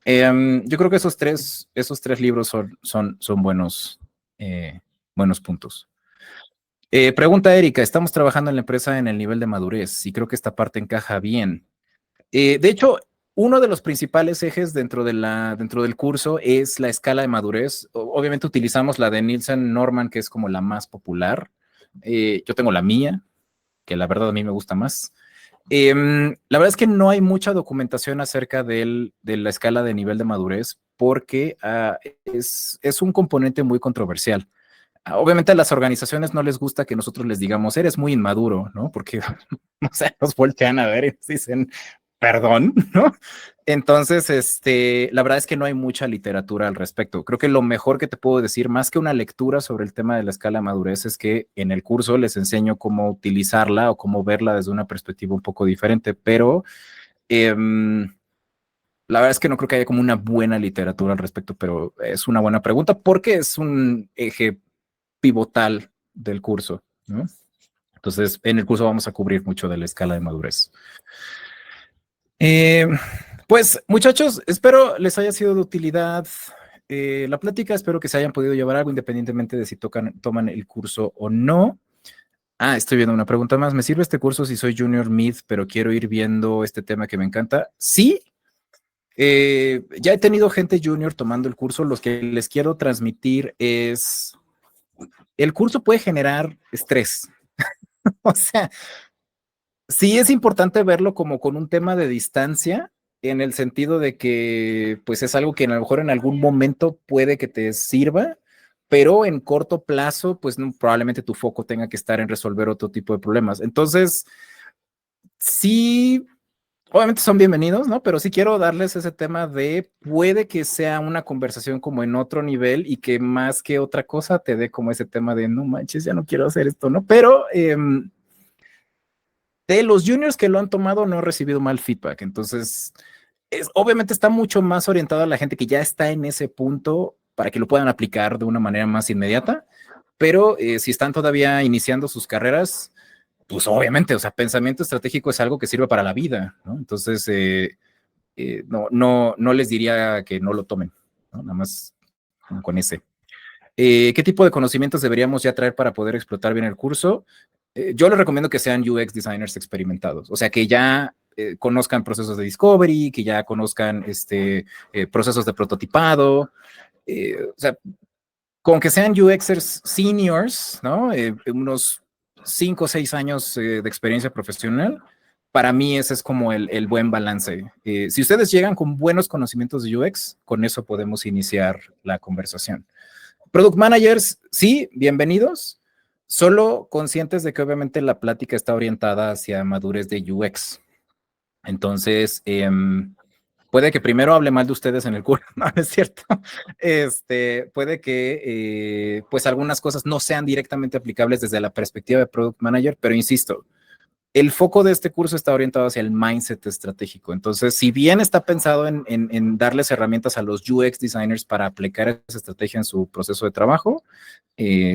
Yo creo que esos tres libros son buenos puntos. Pregunta Erika, estamos trabajando en la empresa en el nivel de madurez y creo que esta parte encaja bien. De hecho, uno de los principales ejes dentro del curso es la escala de madurez. Obviamente utilizamos la de Nielsen Norman, que es como la más popular. Yo tengo la mía, que la verdad a mí me gusta más. La verdad es que no hay mucha documentación acerca de la escala de nivel de madurez porque es un componente muy controversial. Obviamente a las organizaciones no les gusta que nosotros les digamos, eres muy inmaduro, ¿no? Porque, no sé, nos voltean a ver y nos dicen, perdón, ¿no? Entonces, la verdad es que no hay mucha literatura al respecto. Creo que lo mejor que te puedo decir, más que una lectura sobre el tema de la escala de madurez, es que en el curso les enseño cómo utilizarla o cómo verla desde una perspectiva un poco diferente, pero la verdad es que no creo que haya como una buena literatura al respecto, pero es una buena pregunta porque es un eje pivotal del curso, ¿no? Entonces, en el curso vamos a cubrir mucho de la escala de madurez. Pues, muchachos, espero les haya sido de utilidad la plática. Espero que se hayan podido llevar algo independientemente de si toman el curso o no. Estoy viendo una pregunta más. ¿Me sirve este curso si soy junior mid, pero quiero ir viendo este tema que me encanta? Sí. Ya he tenido gente junior tomando el curso. Lo que les quiero transmitir es, el curso puede generar estrés. O sea, sí es importante verlo como con un tema de distancia, en el sentido de que pues es algo que a lo mejor en algún momento puede que te sirva, pero en corto plazo pues probablemente tu foco tenga que estar en resolver otro tipo de problemas. Entonces, sí, obviamente son bienvenidos, ¿no? Pero sí quiero darles ese tema de puede que sea una conversación como en otro nivel y que más que otra cosa te dé como ese tema de no manches, ya no quiero hacer esto, ¿no? Pero de los juniors que lo han tomado no he recibido mal feedback. Entonces, obviamente está mucho más orientado a la gente que ya está en ese punto para que lo puedan aplicar de una manera más inmediata. Pero si están todavía iniciando sus carreras, pues obviamente, o sea, pensamiento estratégico es algo que sirve para la vida, ¿no? Entonces, no les diría que no lo tomen, ¿no? Nada más con ese. ¿Qué tipo de conocimientos deberíamos ya traer para poder explotar bien el curso? Yo les recomiendo que sean UX designers experimentados, o sea, que ya conozcan procesos de discovery, que ya conozcan procesos de prototipado, o sea, con que sean UXers seniors, ¿no? Unos 5 o 6 años de experiencia profesional, para mí ese es como el buen balance. Si ustedes llegan con buenos conocimientos de UX, con eso podemos iniciar la conversación. Product managers, sí, bienvenidos, solo conscientes de que obviamente la plática está orientada hacia madurez de UX. Entonces, puede que primero hable mal de ustedes en el curso, no, no es cierto. Puede que pues algunas cosas no sean directamente aplicables desde la perspectiva de Product Manager, pero insisto, el foco de este curso está orientado hacia el mindset estratégico. Entonces, si bien está pensado en darles herramientas a los UX designers para aplicar esa estrategia en su proceso de trabajo,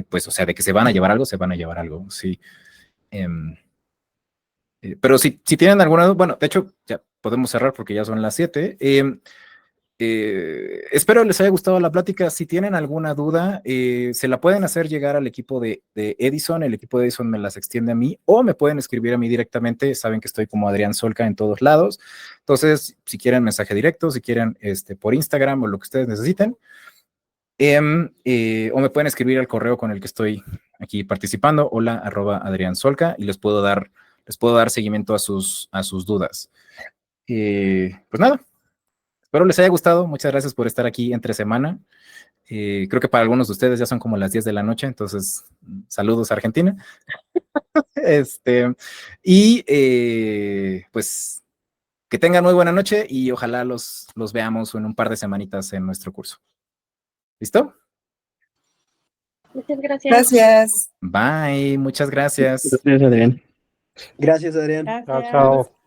pues, o sea, de que se van a llevar algo, se van a llevar algo, sí. Pero si tienen alguna duda, bueno, de hecho, ya podemos cerrar porque ya son las 7. Espero les haya gustado la plática. Si tienen alguna duda, se la pueden hacer llegar al equipo de Edison. El equipo de Edison me las extiende a mí o me pueden escribir a mí directamente. Saben que estoy como Adrián Solca en todos lados. Entonces, si quieren mensaje directo, si quieren por Instagram o lo que ustedes necesiten, o me pueden escribir al correo con el que estoy aquí participando, hola@Adrián Solca, y les puedo dar seguimiento a sus dudas. Pues nada, espero les haya gustado. Muchas gracias por estar aquí entre semana. Creo que para algunos de ustedes ya son como las 10 de la noche, entonces saludos a Argentina. Pues que tengan muy buena noche y ojalá los veamos en un par de semanitas en nuestro curso. ¿Listo? Muchas gracias. Gracias. Bye, muchas gracias. Gracias, Adrián. Gracias, Adrián. Gracias. Chao, chao.